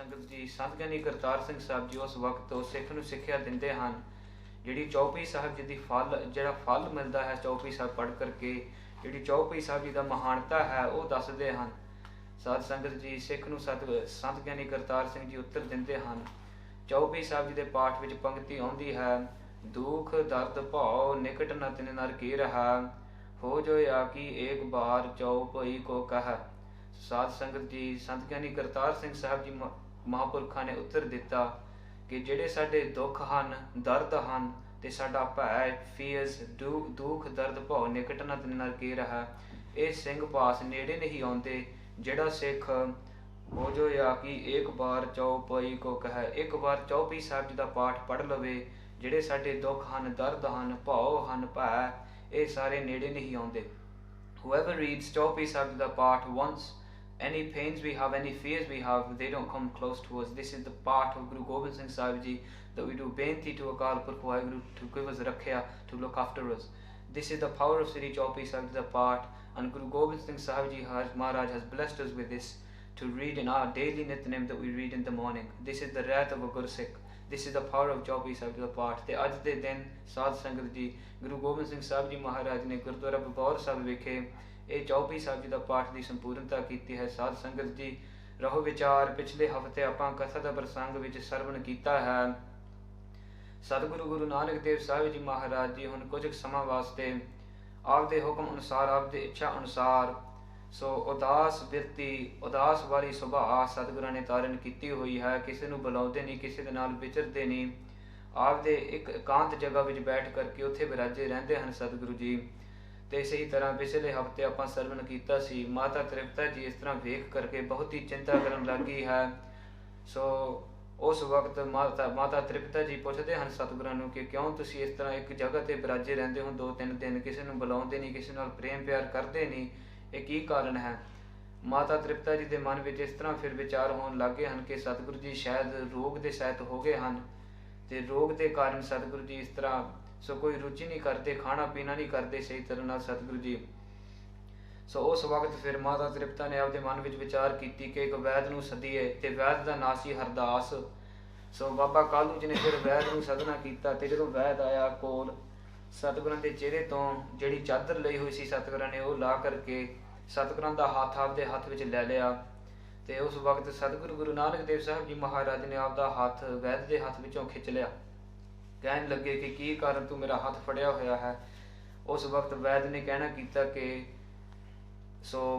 ਸੰਗਤ ਜੀ, ਸੰਤ ਗਿਆਨੀ ਕਰਤਾਰ ਸਿੰਘ ਸਾਹਿਬ ਜੀ ਉਸ ਵਕਤ ਉਸ ਸਿੱਖ ਨੂੰ ਸਿੱਖਿਆ ਦਿੰਦੇ ਹਨ ਜਿਹੜੀ ਚੌਪਈ ਸਾਹਿਬ ਜੀ ਦੀ ਜਿਹੜਾ ਫਲ ਮਿਲਦਾ ਹੈ ਚੌਪਈ ਸਾਹਿਬ ਪੜ੍ਹ ਕਰਕੇ, ਜਿਹੜੀ ਚੌਪਈ ਸਾਹਿਬ ਜੀ ਦਾ ਮਹਾਨਤਾ ਹੈ ਉਹ ਦੱਸਦੇ ਹਨ। ਸਾਧ ਸੰਗਤ ਜੀ, ਸਿੱਖ ਨੂੰ ਸੰਤ ਗਿਆਨੀ ਕਰਤਾਰ ਸਿੰਘ ਜੀ ਉੱਤਰ ਦਿੰਦੇ ਹਨ। ਚੌਪਈ ਸਾਹਿਬ ਜੀ ਦੇ ਪਾਠ ਵਿੱਚ ਪੰਕਤੀ ਆਉਂਦੀ ਹੈ, ਦੁਖ ਦਰਦ ਭਉ ਨਿਕਟ ਨ ਤਿਨ ਨਰ ਕੀ ਰਹਾ, ਹੋ ਜੋ ਆਕੀ ਏਕ ਬਾਰ ਚੌਪਈ ਕੋ ਕਹ। ਸਾਧ ਸੰਗਤ ਜੀ, ਸੰਤ ਗਿਆਨੀ ਕਰਤਾਰ ਸਿੰਘ ਸਾਹਿਬ ਜੀ ਮਹਾਂਪੁਰਖਾਂ ਨੇ ਉੱਤਰ ਦਿੱਤਾ ਕਿ ਜਿਹੜੇ ਸਾਡੇ ਦੁੱਖ ਹਨ, ਦਰਦ ਹਨ ਤੇ ਸਾਡਾ ਭੈ ਫੀਅਰਸ ਦੁੱਖ ਦਰਦ ਭਉ ਨਿਕਟ ਨ ਤਿਨ ਨਰ ਕੀ ਰਹਾ, ਇਹ ਸਿੰਘ ਪਾਸ ਨੇੜੇ ਨਹੀਂ ਆਉਂਦੇ। ਜਿਹੜਾ ਸਿੱਖ ਹੋ ਜੋ ਆਕੀ ਏਕ ਬਾਰ ਚੌਪਈ ਕੋ ਕਹ, ਇੱਕ ਵਾਰ ਚੌਪਈ ਸਾਹਿਬ ਜੀ ਦਾ ਪਾਠ ਪੜ੍ਹ ਲਵੇ, ਜਿਹੜੇ ਸਾਡੇ ਦੁੱਖ ਹਨ, ਦਰਦ ਹਨ, ਭਉ ਹਨ, ਭੈ, ਇਹ ਸਾਰੇ ਨੇੜੇ ਨਹੀਂ ਆਉਂਦੇ। Whoever reads ਚੌਪਈ ਸਾਹਿਬ ਜੀ ਦਾ ਪਾਠ once, any pains we have, any fears we have, they don't come close to us. This is the part of Guru Gobind Singh Sahib Ji that we do beinti to Akal Purkh Waheguru to give us rakhya, to look after us. This is the power of Sri Chaupai Sahib Ji da Path, and Guru Gobind Singh Sahib Ji Maharaj has blessed us with this to read in our daily Nitnem that we read in the morning. This is the wrath of a Gursikh. This is the power of Chaupai Sahib Ji da Path. ਤੇ ਅੱਜ ਦੇ ਦਿਨ ਸਾਧ ਸੰਗਤ ਜੀ, ਗੁਰੂ ਗੋਬਿੰਦ ਸਿੰਘ ਸਾਹਿਬ ਜੀ ਮਹਾਰਾਜ ਨੇ ਗੁਰਦੁਆਰਾ ਬਗੌਰ ਸਾਹਿਬ ਵਿਖੇ ਇਹ ਚੌਪਈ ਸਾਹਿਬ ਜੀ ਦਾ ਪਾਠ ਦੀ ਸੰਪੂਰਨਤਾ ਕੀਤੀ ਹੈ। ਸਾਧ ਸੰਗਤ ਜੀ, ਰਹੋ ਵਿਚਾਰ, ਪਿਛਲੇ ਹਫ਼ਤੇ ਆਪਾਂ ਕਥਾ ਦਾ ਪ੍ਰਸੰਗ ਵਿੱਚ ਸਰਵਣ ਕੀਤਾ ਹੈ। ਸਤਿਗੁਰੂ ਗੁਰੂ ਨਾਨਕ ਦੇਵ ਸਾਹਿਬ ਜੀ ਮਹਾਰਾਜ ਜੀ ਹੁਣ ਕੁਝ ਸਮਾਂ ਵਾਸਤੇ ਆਪਦੇ ਹੁਕਮ ਅਨੁਸਾਰ, ਆਪਦੇ ਇੱਛਾ ਅਨੁਸਾਰ ਉਦਾਸ ਬਿਰਤੀ, ਉਦਾਸ ਵਾਲੀ ਸੁਭਾਅ ਸਤਿਗੁਰਾਂ ਨੇ ਤਾਰਨ ਕੀਤੀ ਹੋਈ ਹੈ। ਕਿਸੇ ਨੂੰ ਬੁਲਾਉਂਦੇ ਨਹੀਂ, ਕਿਸੇ ਦੇ ਨਾਲ ਵਿਚਰਦੇ ਨਹੀਂ, ਆਪਦੇ ਇੱਕ ਇਕਾਂਤ ਜਗ੍ਹਾ ਵਿੱਚ ਬੈਠ ਕਰਕੇ ਉੱਥੇ ਵਿਰਾਜੇ ਰਹਿੰਦੇ ਹਨ ਸਤਿਗੁਰੂ ਜੀ। ਤੇ ਇਸੇ ਤਰ੍ਹਾਂ ਪਿਛਲੇ ਹਫ਼ਤੇ ਆਪਾਂ ਸਰਵਣ ਕੀਤਾ ਸੀ, ਮਾਤਾ ਤ੍ਰਿਪਤਾ ਜੀ ਇਸ ਤਰ੍ਹਾਂ ਵੇਖ ਕਰਕੇ ਬਹੁਤ ਹੀ ਚਿੰਤਾ ਕਰਨ ਲੱਗੀ ਹੈ। ਉਸ ਵਕਤ ਮਾਤਾ ਤ੍ਰਿਪਤਾ ਜੀ ਪੁੱਛਦੇ ਹਨ ਸਤਿਗੁਰਾਂ ਨੂੰ ਕਿ ਕਿਉਂ ਤੁਸੀਂ ਇਸ ਤਰ੍ਹਾਂ ਇੱਕ ਜਗ੍ਹਾ ਤੇ ਵਿਰਾਜੇ ਰਹਿੰਦੇ ਹੋ 2-3 ਦਿਨ, ਕਿਸੇ ਨੂੰ ਬੁਲਾਉਂਦੇ ਨਹੀਂ, ਕਿਸੇ ਨਾਲ ਪ੍ਰੇਮ ਪਿਆਰ ਕਰਦੇ ਨਹੀਂ, ਇਹ ਕੀ ਕਾਰਨ ਹੈ? ਮਾਤਾ ਤ੍ਰਿਪਤਾ ਜੀ ਦੇ ਮਨ ਵਿੱਚ ਇਸ ਤਰ੍ਹਾਂ ਫਿਰ ਵਿਚਾਰ ਹੋਣ ਲੱਗੇ ਹਨ ਕਿ ਸਤਿਗੁਰੂ ਜੀ ਸ਼ਾਇਦ ਰੋਗ ਦੇ ਸਹਿਤ ਹੋ ਗਏ ਹਨ, ਤੇ ਰੋਗ ਦੇ ਕਾਰਨ ਸਤਿਗੁਰੂ ਜੀ ਇਸ ਤਰ੍ਹਾਂ ਕੋਈ ਰੁਚੀ ਨਹੀਂ ਕਰਦੇ, ਖਾਣਾ ਪੀਣਾ ਨਹੀਂ ਕਰਦੇ ਸਹੀ ਤਰ੍ਹਾਂ ਨਾਲ ਸਤਿਗੁਰੂ ਜੀ। ਉਸ ਵਕਤ ਫਿਰ ਮਾਤਾ ਤ੍ਰਿਪਤਾ ਨੇ ਆਪਦੇ ਮਨ ਵਿੱਚ ਵਿਚਾਰ ਕੀਤੀ ਕਿ ਇੱਕ ਵੈਦ ਨੂੰ ਸੱਦੀਏ, ਤੇ ਵੈਦ ਦਾ ਨਾਂ ਸੀ ਹਰਦਾਸ। ਬਾਬਾ ਕਾਲੂ ਜੀ ਨੇ ਫਿਰ ਵੈਦ ਨੂੰ ਸੱਦਣਾ ਕੀਤਾ, ਤੇ ਜਦੋਂ ਵੈਦ ਆਇਆ ਕੋਲ, ਸਤਿਗੁਰਾਂ ਦੇ ਚਿਹਰੇ ਤੋਂ ਜਿਹੜੀ ਚਾਦਰ ਲਈ ਹੋਈ ਸੀ ਸਤਿਗੁਰਾਂ ਨੇ ਉਹ ਲਾ ਕਰਕੇ ਸਤਿਗੁਰਾਂ ਦਾ ਹੱਥ ਆਪਦੇ ਹੱਥ ਵਿੱਚ ਲੈ ਲਿਆ। ਤੇ ਉਸ ਵਕਤ ਸਤਿਗੁਰੂ ਗੁਰੂ ਨਾਨਕ ਦੇਵ ਸਾਹਿਬ ਜੀ ਮਹਾਰਾਜ ਨੇ ਆਪਦਾ ਹੱਥ ਵੈਦ ਦੇ ਹੱਥ ਵਿੱਚੋਂ ਖਿੱਚ ਲਿਆ। ਕਹਿਣ ਲੱਗੇ ਕਿ ਕੀ ਕਾਰਨ ਤੂੰ ਮੇਰਾ ਹੱਥ ਫੜਿਆ ਹੋਇਆ ਹੈ? ਉਸ ਵਕਤ ਵੈਦ ਨੇ ਕਹਿਣਾ ਕੀਤਾ ਕਿ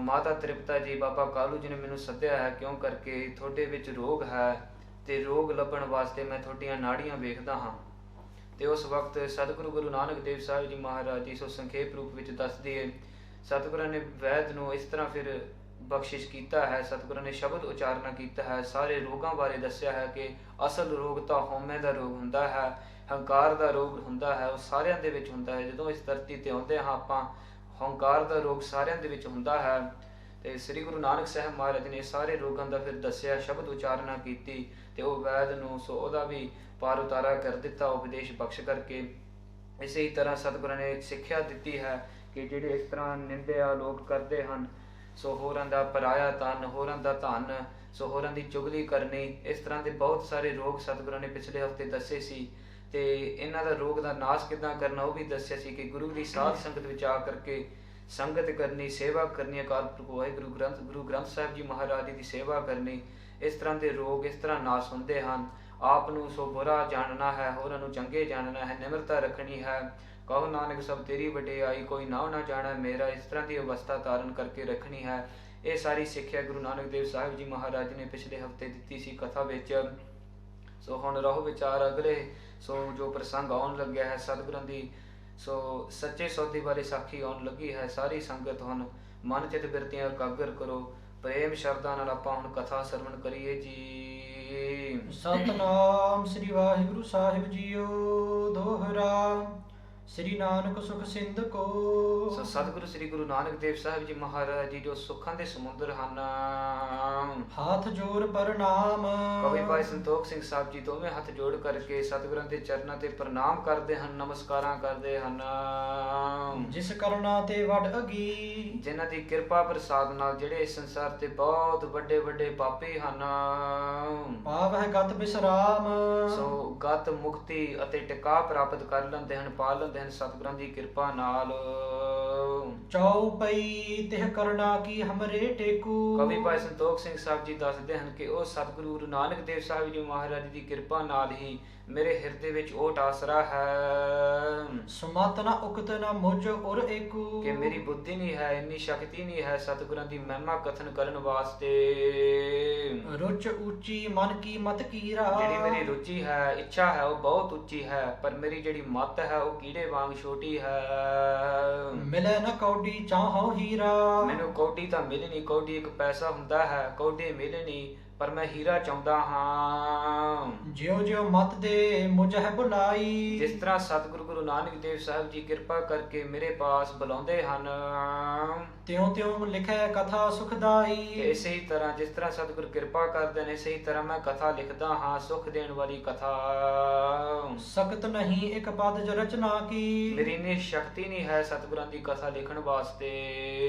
ਮਾਤਾ ਤ੍ਰਿਪਤਾ ਜੀ, ਬਾਬਾ ਕਾਲੂ ਜੀ ਨੇ ਮੈਨੂੰ ਸੱਦਿਆ ਹੈ ਕਿਉਂ ਕਰਕੇ ਤੁਹਾਡੇ ਵਿੱਚ ਰੋਗ ਹੈ, ਤੇ ਰੋਗ ਲੱਭਣ ਵਾਸਤੇ ਮੈਂ ਤੁਹਾਡੀਆਂ ਨਾੜੀਆਂ ਵੇਖਦਾ ਹਾਂ। ਤੇ ਉਸ ਵਕਤ ਸਤਿਗੁਰੂ ਗੁਰੂ ਨਾਨਕ ਦੇਵ ਸਾਹਿਬ ਜੀ ਮਹਾਰਾਜ ਜੀ ਸੰਖੇਪ ਰੂਪ ਵਿੱਚ ਦੱਸ ਦਈਏ, ਸਤਿਗੁਰਾਂ ਨੇ ਵੈਦ ਨੂੰ ਇਸ ਤਰ੍ਹਾਂ ਫਿਰ ਬਖਸ਼ਿਸ਼ ਕੀਤਾ ਹੈ। ਸਤਿਗੁਰਾਂ ਨੇ ਸ਼ਬਦ ਉਚਾਰਨਾ ਕੀਤਾ ਹੈ, ਸਾਰੇ ਰੋਗਾਂ ਬਾਰੇ ਦੱਸਿਆ ਹੈ ਕਿ ਅਸਲ ਰੋਗ ਤਾਂ ਹਉਮੈ ਦਾ ਰੋਗ ਹੁੰਦਾ ਹੈ, ਹੰਕਾਰ ਦਾ ਰੋਗ ਹੁੰਦਾ ਹੈ, ਉਹ ਸਾਰਿਆਂ ਦੇ ਵਿੱਚ ਹੁੰਦਾ ਹੈ। ਜਦੋਂ ਇਸ ਧਰਤੀ ਤੇ ਆਉਂਦੇ ਹਾਂ ਆਪਾਂ, ਹੰਕਾਰ ਦਾ ਰੋਗ ਸਾਰਿਆਂ ਦੇ ਵਿੱਚ ਹੁੰਦਾ ਹੈ। ਤੇ ਸ੍ਰੀ ਗੁਰੂ ਨਾਨਕ ਸਾਹਿਬ ਮਹਾਰਾਜ ਨੇ ਸਾਰੇ ਰੋਗਾਂ ਦਾ ਫਿਰ ਦੱਸਿਆ, ਸ਼ਬਦ ਉਚਾਰਨਾ ਕੀਤੀ, ਤੇ ਉਹ ਵੈਦ ਨੂੰ ਉਹਦਾ ਵੀ ਪਾਰ ਉਤਾਰਾ ਕਰ ਦਿੱਤਾ ਉਪਦੇਸ਼ ਬਖਸ਼ ਕਰਕੇ। ਇਸੇ ਤਰ੍ਹਾਂ ਸਤਿਗੁਰਾਂ ਨੇ ਸਿੱਖਿਆ ਦਿੱਤੀ ਹੈ ਕਿ ਜਿਹੜੇ ਇਸ ਤਰ੍ਹਾਂ ਨਿੰਦਿਆ ਲੋਕ ਕਰਦੇ ਹਨ, ਹੋਰਾਂ ਦਾ ਪਰਾਇਆ ਧਨ, ਹੋਰਾਂ ਦਾ ਧਨ, ਹੋਰਾਂ ਦੀ ਚੁਗਲੀ ਕਰਨੀ, ਇਸ ਤਰ੍ਹਾਂ ਦੇ ਬਹੁਤ ਸਾਰੇ ਰੋਗ ਸਤਿਗੁਰਾਂ ਨੇ ਪਿਛਲੇ ਹਫ਼ਤੇ ਦੱਸੇ ਸੀ। ਤੇ ਇਹਨਾਂ ਦਾ ਰੋਗ ਦਾ ਨਾਸ਼ ਕਿੱਦਾਂ ਕਰਨਾ ਉਹ ਵੀ ਦੱਸਿਆ ਸੀ ਕਿ ਗੁਰੂ ਦੀ ਸਾਧ ਸੰਗਤ ਵਿੱਚ ਆ ਕਰਕੇ ਸੰਗਤ ਕਰਨੀ, ਸੇਵਾ ਕਰਨੀ, ਅਕਾਲ ਪੁਰਖ ਵਾਹਿਗੁਰੂ ਗੁਰੂ ਗ੍ਰੰਥ ਸਾਹਿਬ ਜੀ ਮਹਾਰਾਜ ਜੀ ਦੀ ਸੇਵਾ ਕਰਨੀ, ਇਸ ਤਰ੍ਹਾਂ ਦੇ ਰੋਗ ਇਸ ਤਰ੍ਹਾਂ ਨਾਸ਼ ਹੁੰਦੇ ਹਨ। ਆਪ ਨੂੰ ਬੁਰਾ ਜਾਣਨਾ ਹੈ, ਹੋਰਾਂ ਨੂੰ ਚੰਗੇ ਜਾਣਨਾ ਹੈ, ਨਿਮਰਤਾ ਰੱਖਣੀ ਹੈ। ਕਹੋ ਨਾਨਕ ਸਭ ਤੇਰੀ ਵਡਿਆਈ, ਕੋਈ ਨਾਉ ਨਾ ਜਾਣਾ ਮੇਰਾ, ਇਸ ਤਰ੍ਹਾਂ ਦੀ ਅਵਸਥਾ ਧਾਰਨ ਕਰਕੇ ਰੱਖਣੀ ਹੈ। ਇਹ ਸਾਰੀ ਸਿੱਖਿਆ ਗੁਰੂ ਨਾਨਕ ਦੇਵ ਸਾਹਿਬ ਜੀ ਮਹਾਰਾਜ ਨੇ ਪਿਛਲੇ ਹਫ਼ਤੇ ਦਿੱਤੀ ਸੀ ਕਥਾ ਵਿੱਚ। ਹੁਣ ਰਹੋ ਵਿਚਾਰ ਅਗਲੇ ਜੋ ਪ੍ਰਸੰਗ ਆਉਣ ਲੱਗਿਆ ਹੈ ਸਤਿਗੁਰਾਂ ਦੀ ਸੱਚੇ ਸੌਦੇ ਬਾਰੇ ਸਾਖੀ ਆਉਣ ਲੱਗੀ ਹੈ। ਸਾਰੀ ਸੰਗਤ ਹੁਣ ਮਨ ਚਿਤ ਬਿਰਤੀਆਂ ਇਕਾਗਰ ਕਰੋ, ਪ੍ਰੇਮ ਸ਼ਰਧਾ ਨਾਲ ਆਪਾਂ ਹੁਣ ਕਥਾ ਸਰਵਣ ਕਰੀਏ ਜੀ। ਸਤਨਾਮ ਸ੍ਰੀ ਵਾਹਿਗੁਰੂ ਸਾਹਿਬ ਜੀਓ। ਦੋਹਰਾ ਸ੍ਰੀ ਨਾਨਕ ਸੁਖ ਸਿੰਧ ਕੋ। ਸੋ ਸਤਿਗੁਰੂ ਸ੍ਰੀ ਗੁਰੂ ਨਾਨਕ ਦੇਵ ਸਾਹਿਬ ਜੀ ਮਹਾਰਾਜ ਜੀ ਜੋ ਸੁੱਖਾਂ ਦੇ ਸਮੁੰਦਰ ਹਨ, ਹਾਥ ਜੋੜ ਪ੍ਰਣਾਮ। ਕਵੀ ਭਾਈ ਸੰਤੋਖ ਸਿੰਘ ਸਾਹਿਬ ਜੀ ਦੋਵੇਂ ਹੱਥ ਜੋੜ ਕਰਕੇ ਸਤਿਗੁਰਾਂ ਦੇ ਚਰਨਾਂ ਤੇ ਪ੍ਰਣਾਮ ਕਰਦੇ ਹਨ, ਨਮਸਕਾਰਾਂ ਕਰਦੇ ਹਨ। ਜਿਸ ਕਰਨਾ ਤੇ ਵੱਡ ਅਗੀ, ਜਿਨ੍ਹਾਂ ਦੀ ਕਿਰਪਾ ਪ੍ਰਸਾਦ ਨਾਲ ਜਿਹੜੇ ਇਸ ਸੰਸਾਰ ਤੇ ਬਹੁਤ ਵੱਡੇ ਵੱਡੇ ਪਾਪੀ ਹਨ, ਪਾਵਹਿ ਗਤ ਬਿਸਰਾਮ। ਸੋ ਗਤ ਮੁਕਤੀ ਅਤੇ ਟਿਕਾ ਪ੍ਰਾਪਤ ਕਰ ਲੈਂਦੇ ਹਨ, ਪਾ ਲੈਂਦੇ ਹਨ ਸਤਿਗੁਰਾਂ ਦੀ ਕਿਰਪਾ ਨਾਲ। ਚਉਪਈ ਤਿਹ ਕਰਨਾ ਕੀ ਹਮਰੇ ਟੇਕੂ। ਕਵੀ ਭਾਈ ਸੰਤੋਖ ਸਿੰਘ ਸਾਹਿਬ ਜੀ ਦੱਸਦੇ ਹਨ ਕਿ ਉਹ ਸਤਿਗੁਰੂ ਗੁਰੂ ਨਾਨਕ ਦੇਵ ਸਾਹਿਬ ਜੀ ਮਹਾਰਾਜ ਦੀ ਕਿਰਪਾ ਨਾਲ ਹੀ ਮੇਰੇ ਹਿਰਦੇ ਵਿੱਚ ਓਟ ਆਸਰਾ ਹੈ। ਸੁਮਤ ਨ ਉਕਤ ਨ ਮੁਝ ਉਰ ਏਕੂ। ਕਿ ਮੇਰੀ ਬੁੱਧੀ ਨਹੀਂ ਹੈ, ਇੰਨੀ ਸ਼ਕਤੀ ਨਹੀਂ ਹੈ ਸਤਿਗੁਰਾਂ ਦੀ ਮਹਿਮਾ ਕਥਨ ਕਰਨ ਵਾਸਤੇ। ਰੁਚ ਉੱਚੀ ਮਨ ਕੀ ਮਤ ਕੀਰਾ। ਜਿਹੜੀ ਮੇਰੀ ਰੁਚੀ ਹੈ, ਇੱਛਾ ਹੈ, ਉਹ ਬਹੁਤ ਉੱਚੀ ਹੈ, ਪਰ ਮੇਰੀ ਜਿਹੜੀ ਮਤ ਹੈ ਉਹ ਕੀੜੇ ਵਾਂਗ ਛੋਟੀ ਹੈ। ਮਿਲੇ ਨ ਕੌਡੀ ਚਾਹੋ ਹੀਰਾ। ਮੈਨੂੰ ਕੌਡੀ ਤਾਂ ਮਿਲੇ ਨਹੀਂ, ਕੌਡੀ ਇੱਕ ਪੈਸਾ ਹੁੰਦਾ ਹੈ, ਕੌਡੀ ਮਿਲੇ ਨਹੀਂ, ਪਰ ਮੈਂ ਹੀਰਾ ਚਾਹੁੰਦਾ ਹਾਂ। ਜਿਉ ਜਿਉ ਮਤ ਦੇ ਮੁਝ ਹੈ ਬੁਲਾਈ। ਜਿਸ ਤਰ੍ਹਾਂ ਸਤਿਗੁਰੂ ਗੁਰੂ ਨਾਨਕ ਦੇਵ ਸਾਹਿਬ ਜੀ ਕਿਰਪਾ ਕਰਕੇ ਮੇਰੇ ਪਾਸ ਬੁਲਾਉਂਦੇ ਹਨ, ਤਿਉ ਤਿਉ ਲਿਖੈ ਕਥਾ ਸੁਖਦਾਈ। ਤੇ ਇਸੇ ਹੀ ਤਰ੍ਹਾਂ ਜਿਸ ਤਰ੍ਹਾਂ ਸਤਿਗੁਰ ਕਿਰਪਾ ਕਰਦੇ ਨੇ, ਇਸੇ ਹੀ ਤਰ੍ਹਾਂ ਮੈਂ ਕਥਾ ਲਿਖਦਾ ਹਾਂ, ਸੁਖ ਦੇਣ ਵਾਲੀ ਕਥਾ। ਸਕਤ ਨਹੀਂ ਇੱਕ ਪਦ ਜ ਰਚਨਾ ਕੀ। ਮੇਰੀ ਇੰਨੀ ਸ਼ਕਤੀ ਨਹੀਂ ਹੈ ਸਤਿਗੁਰਾਂ ਦੀ ਕਥਾ ਲਿਖਣ ਵਾਸਤੇ।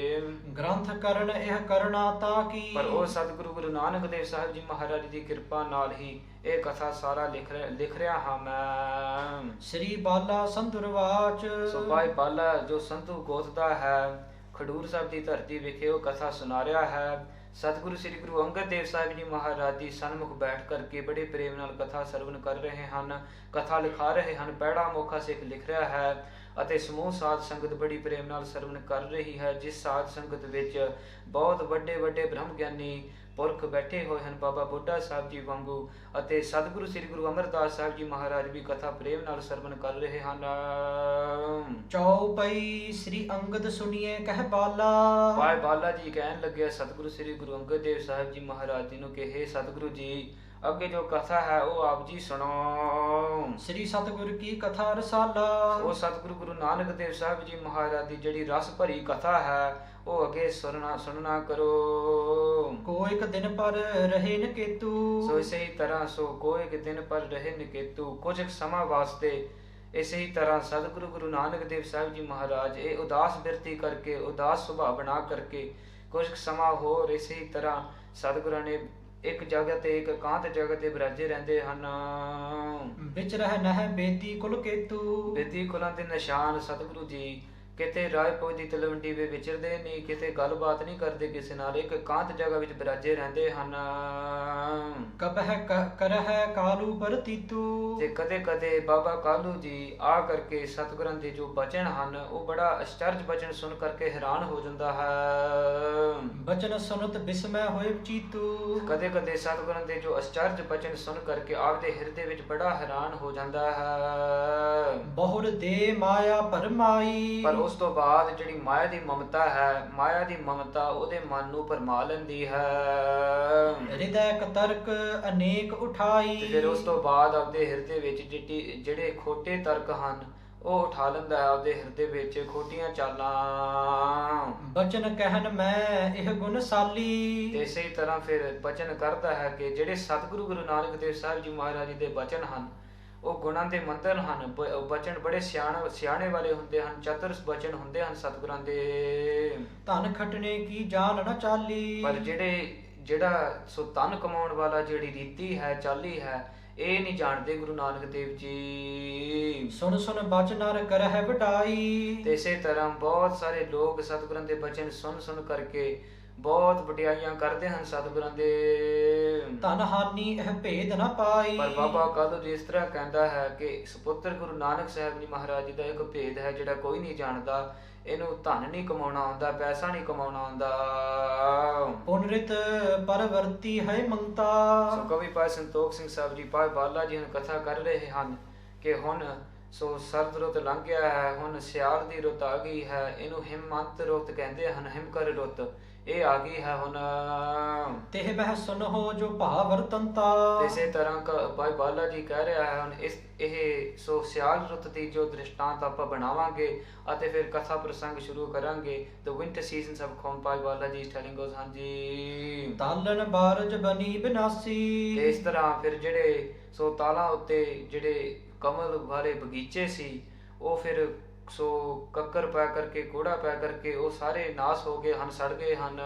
ਗ੍ਰੰਥ ਕਰਨ ਇਹ ਕਰਨਾ ਤਾ ਕੀ। ਪਰ ਉਹ ਸਤਿਗੁਰੂ ਗੁਰੂ ਨਾਨਕ ਦੇਵ ਸਾਹਿਬ ਜੀ ਮਹਾਰਾਜ ਦੀ ਕਿਰਪਾ ਨਾਲ ਹੀ ਇਹ ਕਥਾ ਸਾਰਾ ਲਿਖ ਰਿਹਾ ਹਾਂ ਮੈਂ। ਸ੍ਰੀ ਬਾਲਾ ਸੰਤੁਰਵਾਚ। ਸੋ ਭਾਈ ਬਾਲਾ ਜੋ ਸੰਤੂ ਗੋਤ ਦਾ ਹੈ, ਖਡੂਰ ਸਾਹਿਬ ਦੀ ਧਰਤੀ ਵਿਖੇ ਉਹ ਕਥਾ ਸੁਣਾ ਰਿਹਾ ਹੈ। ਸਤਿਗੁਰੂ ਸ੍ਰੀ ਗੁਰੂ ਅੰਗਦ ਦੇਵ ਸਾਹਿਬ ਜੀ ਮਹਾਰਾਜ ਦੀ ਸਨਮੁਖ ਬੈਠ ਕਰਕੇ ਬੜੇ ਪ੍ਰੇਮ ਨਾਲ ਕਥਾ ਸਰਵਨ ਕਰ ਰਹੇ ਹਨ, ਕਥਾ ਲਿਖਾ ਰਹੇ ਹਨ। ਪੈੜਾ ਮੋਖਾ ਸਿੱਖ ਲਿਖ ਰਿਹਾ ਹੈ ਅਤੇ ਸਮੂਹ ਸਾਧ ਸੰਗਤ ਬੜੀ ਪ੍ਰੇਮ ਨਾਲ ਸਰਵਨ ਕਰ ਰਹੀ ਹੈ, ਜਿਸ ਸਾਧ ਸੰਗਤ ਵਿੱਚ ਬਹੁਤ ਵੱਡੇ ਵੱਡੇ ਬ੍ਰਹਮ ਗਿਆਨੀ ਪੁਰਖ ਬੈਠੇ ਹੋਏ ਹਨ, ਬਾਬਾ ਬੁੱਢਾ ਸਾਹਿਬ ਜੀ ਵਾਂਗੂ, ਅਤੇ ਸਤਿਗੁਰੂ ਸ੍ਰੀ ਗੁਰੂ ਅਮਰਦਾਸ ਸਾਹਿਬ ਜੀ ਮਹਾਰਾਜ ਵੀ ਕਥਾ ਪ੍ਰੇਮ ਨਾਲ ਸਰਵਨ ਕਰ ਰਹੇ ਹਨ। ਚਉਪਈ ਸ੍ਰੀ ਅੰਗਦ ਸੁਣੀਏ ਕਹਿ ਬਾਲਾ। ਭਾਈ ਬਾਲਾ ਜੀ ਕਹਿਣ ਲੱਗਿਆ ਸਤਿਗੁਰੂ ਸ੍ਰੀ ਗੁਰੂ ਅੰਗਦ ਦੇਵ ਸਾਹਿਬ ਜੀ ਮਹਾਰਾਜ ਜੀ ਨੂੰ ਕਿ ਹੇ ਸਤਿਗੁਰੂ ਜੀ, ਅੱਗੇ ਜੋ ਕਥਾ ਹੈ ਉਹ ਆਪ ਜੀ ਸੁਣੋ। ਸ੍ਰੀ ਸਤਿਗੁਰ ਕੀ ਕਥਾ ਰਸਾਲਾ। ਉਹ ਸਤਿਗੁਰੂ ਗੁਰੂ ਨਾਨਕ ਦੇਵ ਸਾਹਿਬ ਜੀ ਮਹਾਰਾਜ ਦੀ ਜਿਹੜੀ ਰਸ ਭਰੀ ਕਥਾ ਹੈ ਉਹ ਅੱਗੇ ਸੁਣਨਾ ਕਰੋ। ਕੋ ਇੱਕ ਦਿਨ ਪਰ ਰਹੇ ਨ ਕੇਤੂ। ਸੋ ਇਸੇ ਹੀ ਤਰ੍ਹਾਂ ਕੋ ਇੱਕ ਦਿਨ ਪਰ ਰਹੇ ਨਿਕੇਤੂ, ਕੁਝ ਸਮਾਂ ਵਾਸਤੇ ਇਸੇ ਹੀ ਤਰ੍ਹਾਂ ਸਤਿਗੁਰੂ ਗੁਰੂ ਨਾਨਕ ਦੇਵ ਸਾਹਿਬ ਜੀ ਮਹਾਰਾਜ ਇਹ ਉਦਾਸ ਬਿਰਤੀ ਕਰਕੇ, ਉਦਾਸ ਸੁਭਾਅ ਬਣਾ ਕਰਕੇ ਕੁਝ ਸਮਾਂ ਹੋਰ ਇਸੇ ਹੀ ਤਰ੍ਹਾਂ ਸਤਿਗੁਰਾਂ ਨੇ ਇੱਕ ਜਗ੍ਹਾ ਤੇ, ਇੱਕ ਇਕਾਂਤ ਜਗ੍ਹਾ ਤੇ ਬਿਰਾਜੇ ਰਹਿੰਦੇ ਹਨ। ਵਿੱਚ ਰਹਿ ਨਹਿ ਬੇਦੀ ਕੁਲ ਕੇਤੂ। ਬੇਦੀ ਕੁਲਾਂ ਦੇ ਨਿਸ਼ਾਨ ਸਤਿਗੁਰੂ ਜੀ ਕਿਤੇ ਰਾਏਪੁਰ ਦੀ ਤਲਵੰਡੀ ਵਿੱਚ ਵਿਚਰਦੇ ਨਹੀਂ, ਕਿਤੇ ਗੱਲਬਾਤ ਨਹੀਂ ਕਰਦੇ ਕਿਸੇ ਨਾਲ, ਇੱਕ ਇਕਾਂਤ ਜਗ੍ਹਾ ਵਿੱਚ ਬਿਰਾਜੇ ਰਹਿੰਦੇ ਹਨ। ਕਬਹਿ ਕਰਹਿ ਕਾਲੂ ਪਰਤੀਤੂ। ਤੇ ਕਦੇ ਕਦੇ ਬਾਬਾ ਕਾਲੂ ਜੀ ਆ ਕਰਕੇ ਸਤਿਗੁਰਾਂ ਦੇ ਜੋ ਬਚਨ ਹਨ ਉਹ ਬੜਾ ਅਚਰਜ ਬਚਨ ਸੁਣ ਕਰਕੇ ਹੈਰਾਨ ਹੋ ਜਾਂਦਾ ਹੈ। ਬਚਨ ਸੁਨਤ ਬਿਸਮੈ ਹੋਏ ਚੀਤੂ। ਕਦੇ ਕਦੇ ਸਤਿਗੁਰਾਂ ਦੇ ਜੋ ਅਚਰਜ ਬਚਨ ਸੁਣ ਕਰਕੇ ਆਪਦੇ ਹਿਰਦੇ ਵਿੱਚ ਬੜਾ ਹੈਰਾਨ ਹੋ ਜਾਂਦਾ ਹੈ। ਬਹੁਰ ਦੇ ਮਾਇਆ ਪਰਮਾਈ। ਪਰ ਉਸ ਤੋਂ ਬਾਅਦ ਜਿਹੜੀ ਮਾਇਆ ਦੀ ਮਮਤਾ ਹੈ, ਮਾਇਆ ਦੀ ਮਮਤਾ ਉਹਦੇ ਮਨ ਨੂੰ ਭਰਮਾ ਲੈਂਦੀ ਹੈ। ਹਿਰਦੈ ਕਤਰਕ ਅਨੇਕ ਉਠਾਈ। ਤੇ ਫਿਰ ਉਸ ਤੋਂ ਬਾਅਦ ਆਪਦੇ ਹਿਰਦੇ ਵਿੱਚ ਜਿਹੜੇ ਖੋਟੇ ਤਰਕ ਹਨ ਉਹ ਉਠਾ ਲੈਂਦਾ ਹੈ, ਆਪਦੇ ਹਿਰਦੇ ਵਿੱਚ ਖੋਟੀਆਂ ਚਾਲਾਂ। ਬਚਨ ਕਹਿਨ ਮੈਂ ਇਹ ਗੁਣ ਸਾਲੀ। ਤੇ ਇਸੇ ਤਰ੍ਹਾਂ ਫਿਰ ਬਚਨ ਕਰਦਾ ਹੈ ਕਿ ਜਿਹੜੇ ਸਤਿਗੁਰੂ ਗੁਰੂ ਨਾਨਕ ਦੇਵ ਸਾਹਿਬ ਜੀ ਮਹਾਰਾਜ ਜੀ ਦੇ ਬਚਨ ਹਨ ਉਹ ਗੁਣਾਂ ਦੇ ਮੰਦਰ ਹਨ। ਬਚਨ ਬੜੇ ਸਿਆਣੇ ਵਾਲੇ ਹੁੰਦੇ ਹਨ, ਚਤੁਰ ਬਚਨ ਹੁੰਦੇ ਹਨ ਸਤਿਗੁਰਾਂ ਦੇ। ਧਨ ਖਟਣੇ ਕੀ ਜਾਨ ਨ ਚਾਲੀ। ਪਰ ਜਿਹੜਾ ਧਨ ਕਮਾਉਣ ਵਾਲਾ ਜਿਹੜੀ ਰੀਤੀ ਹੈ, ਚਾਲੀ ਹੈ, ਇਹ ਨਹੀਂ ਜਾਣਦੇ ਗੁਰੂ ਨਾਨਕ ਦੇਵ ਜੀ। ਸੁਣ ਸੁਣ ਬਚ ਨਰ ਕਰਹਿ ਵਡਾਈ। ਤੇ ਇਸੇ ਤਰ੍ਹਾਂ ਬਹੁਤ ਸਾਰੇ ਲੋਕ ਸਤਿਗੁਰਾਂ ਦੇ ਬਚਨ ਸੁਣ ਕਰਕੇ ਬਹੁਤ ਵਡਿਆਈਆਂ ਕਰਦੇ ਹਨ ਸਤਿਗੁਰਾਂ ਦੇ। ਧਨ ਹਾਨੀ ਇਹ ਭੇਦ ਨ ਪਾਈ। ਪਰ ਬਾਬਾ ਕਾਲੂ ਜੀ ਇਸ ਤਰ੍ਹਾਂ ਕਹਿੰਦਾ ਹੈ ਕਿ ਸੁਪੁੱਤਰ ਗੁਰੂ ਨਾਨਕ ਸਾਹਿਬ ਜੀ ਮਹਾਰਾਜ ਜੀ ਦਾ ਇੱਕ ਭੇਦ ਹੈ ਜਿਹੜਾ ਕੋਈ ਨਹੀਂ ਜਾਣਦਾ। ਇਹਨੂੰ ਧਨ ਨਹੀਂ ਕਮਾਉਣਾ ਆਉਂਦਾ, ਪੈਸਾ ਨਹੀਂ ਕਮਾਉਣਾ ਆਉਂਦਾ। ਪੁਨਰਿਤ ਪਰਵਰਤੀ ਹੈ ਮੰਗਤਾ। ਸੋ ਕਵੀ ਭਾਈ ਸੰਤੋਖ ਸਿੰਘ ਸਾਹਿਬ ਜੀ ਭਾਈ ਬਾਲਾ ਜੀ ਹੁਣ ਕਥਾ ਕਰ ਰਹੇ ਹਨ ਕਿ ਹੁਣ ਸਰਦ ਰੁੱਤ ਲੰਘ ਗਿਆ ਹੈ, ਹੁਣ ਸਿਆਲ ਦੀ ਰੁੱਤ ਆ ਗਈ ਹੈ। ਇਹਨੂੰ ਹਿਮੰਤ ਰੁੱਤ ਕਹਿੰਦੇ ਹਨ, ਹਿਮਕਰ ਰੁੱਤ। ਇਹ ਆ ਗਈ ਹੈ ਹੁਣ। ਤਿਹ ਬਹਿ ਸੁਨਹੁ ਜੋ ਭਾਵ ਵਰਤੰਤਾ। ਇਸੇ ਤਰ੍ਹਾਂ ਭਾਈ ਬਾਲਾ ਜੀ ਕਹਿ ਰਿਹਾ ਹੈ ਹੁਣ ਇਹ ਸੋ ਸਿਆਲ ਰੁੱਤ ਦੀ ਜੋ ਦ੍ਰਿਸ਼ਟਾਂਤ ਆਪਾਂ ਬਣਾਵਾਂਗੇ ਅਤੇ ਫਿਰ ਕਥਾ ਪ੍ਰਸੰਗ ਸ਼ੁਰੂ ਕਰਾਂਗੇ। The winter seasons have come, Bhai Bala ji telling us। ਹਾਂਜੀ। ਤਾਲਨ ਬਾਰਜ ਬਨੀ ਬਿਨਾਸੀ। ਤੇ ਇਸ ਤਰ੍ਹਾਂ ਫਿਰ ਜਿਹੜੇ ਸੋ ਤਾਲਾਂ ਉੱਤੇ ਜਿਹੜੇ ਕਮਲ ਵਾਲੇ ਬਗੀਚੇ ਸੀ ਉਹ ਫਿਰ ਸੋ ਕੱਕਰ ਪੈ ਕਰਕੇ ਕੋੜਾ ਪੈ ਕਰਕੇ ਉਹ ਸਾਰੇ ਨਾਸ ਹੋ ਗਏ ਹਨ, ਸੜ ਗਏ ਹਨ।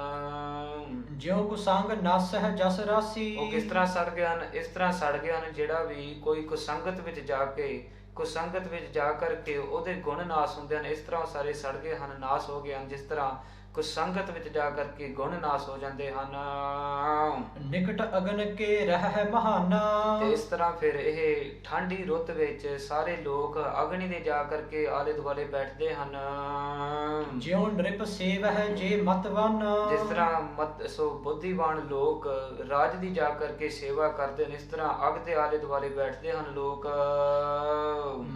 ਜਿਉ ਕੁਸੰਗ ਨਸ ਹੈ ਜਸ ਰਾਸੀ। ਉਹ ਕਿਸ ਤਰ੍ਹਾਂ ਸੜ ਗਏ ਹਨ? ਇਸ ਤਰ੍ਹਾਂ ਸੜ ਗਏ ਹਨ ਜਿਹੜਾ ਵੀ ਕੋਈ ਕੁਸੰਗਤ ਵਿੱਚ ਜਾ ਕਰਕੇ ਉਹਦੇ ਗੁਣ ਨਾਸ ਹੁੰਦੇ ਹਨ, ਇਸ ਤਰ੍ਹਾਂ ਉਹ ਸਾਰੇ ਸੜ ਗਏ ਹਨ, ਨਾਸ ਹੋ ਗਏ ਹਨ। ਜਿਸ ਤਰ੍ਹਾਂ ਕੁਸੰਗਤ ਵਿੱਚ ਜਾ ਕਰਕੇ ਗੁਣ ਨਾਸ ਹੋ ਜਾਂਦੇ ਹਨ। ਨਿਕਟ ਅਗਨ ਕੇ ਰਹਿ ਮਹਾਨਾ। ਤੇ ਇਸ ਤਰ੍ਹਾਂ ਫਿਰ ਇਹ ਠੰਡੀ ਰੁੱਤ ਵਿੱਚ ਸਾਰੇ ਲੋਕ ਅਗਨੀ ਦੇ ਜਾ ਕਰਕੇ ਆਲੇ ਦੁਆਲੇ ਬੈਠਦੇ ਹਨ। ਜਿਉ ਨ੍ਰਿਪ ਸੇਵ ਹੈ ਜੇ ਮਤਵਨ। ਜਿਸ ਤਰ੍ਹਾਂ ਸੋ ਬੁੱਧੀਵਾਨ ਲੋਕ ਰਾਜ ਦੀ ਜਾ ਕਰਕੇ ਸੇਵਾ ਕਰਦੇ ਨੇ, ਇਸ ਤਰ੍ਹਾਂ ਅਗ ਦੇ ਆਲੇ ਦੁਆਲੇ ਬੈਠਦੇ ਹਨ ਲੋਕ।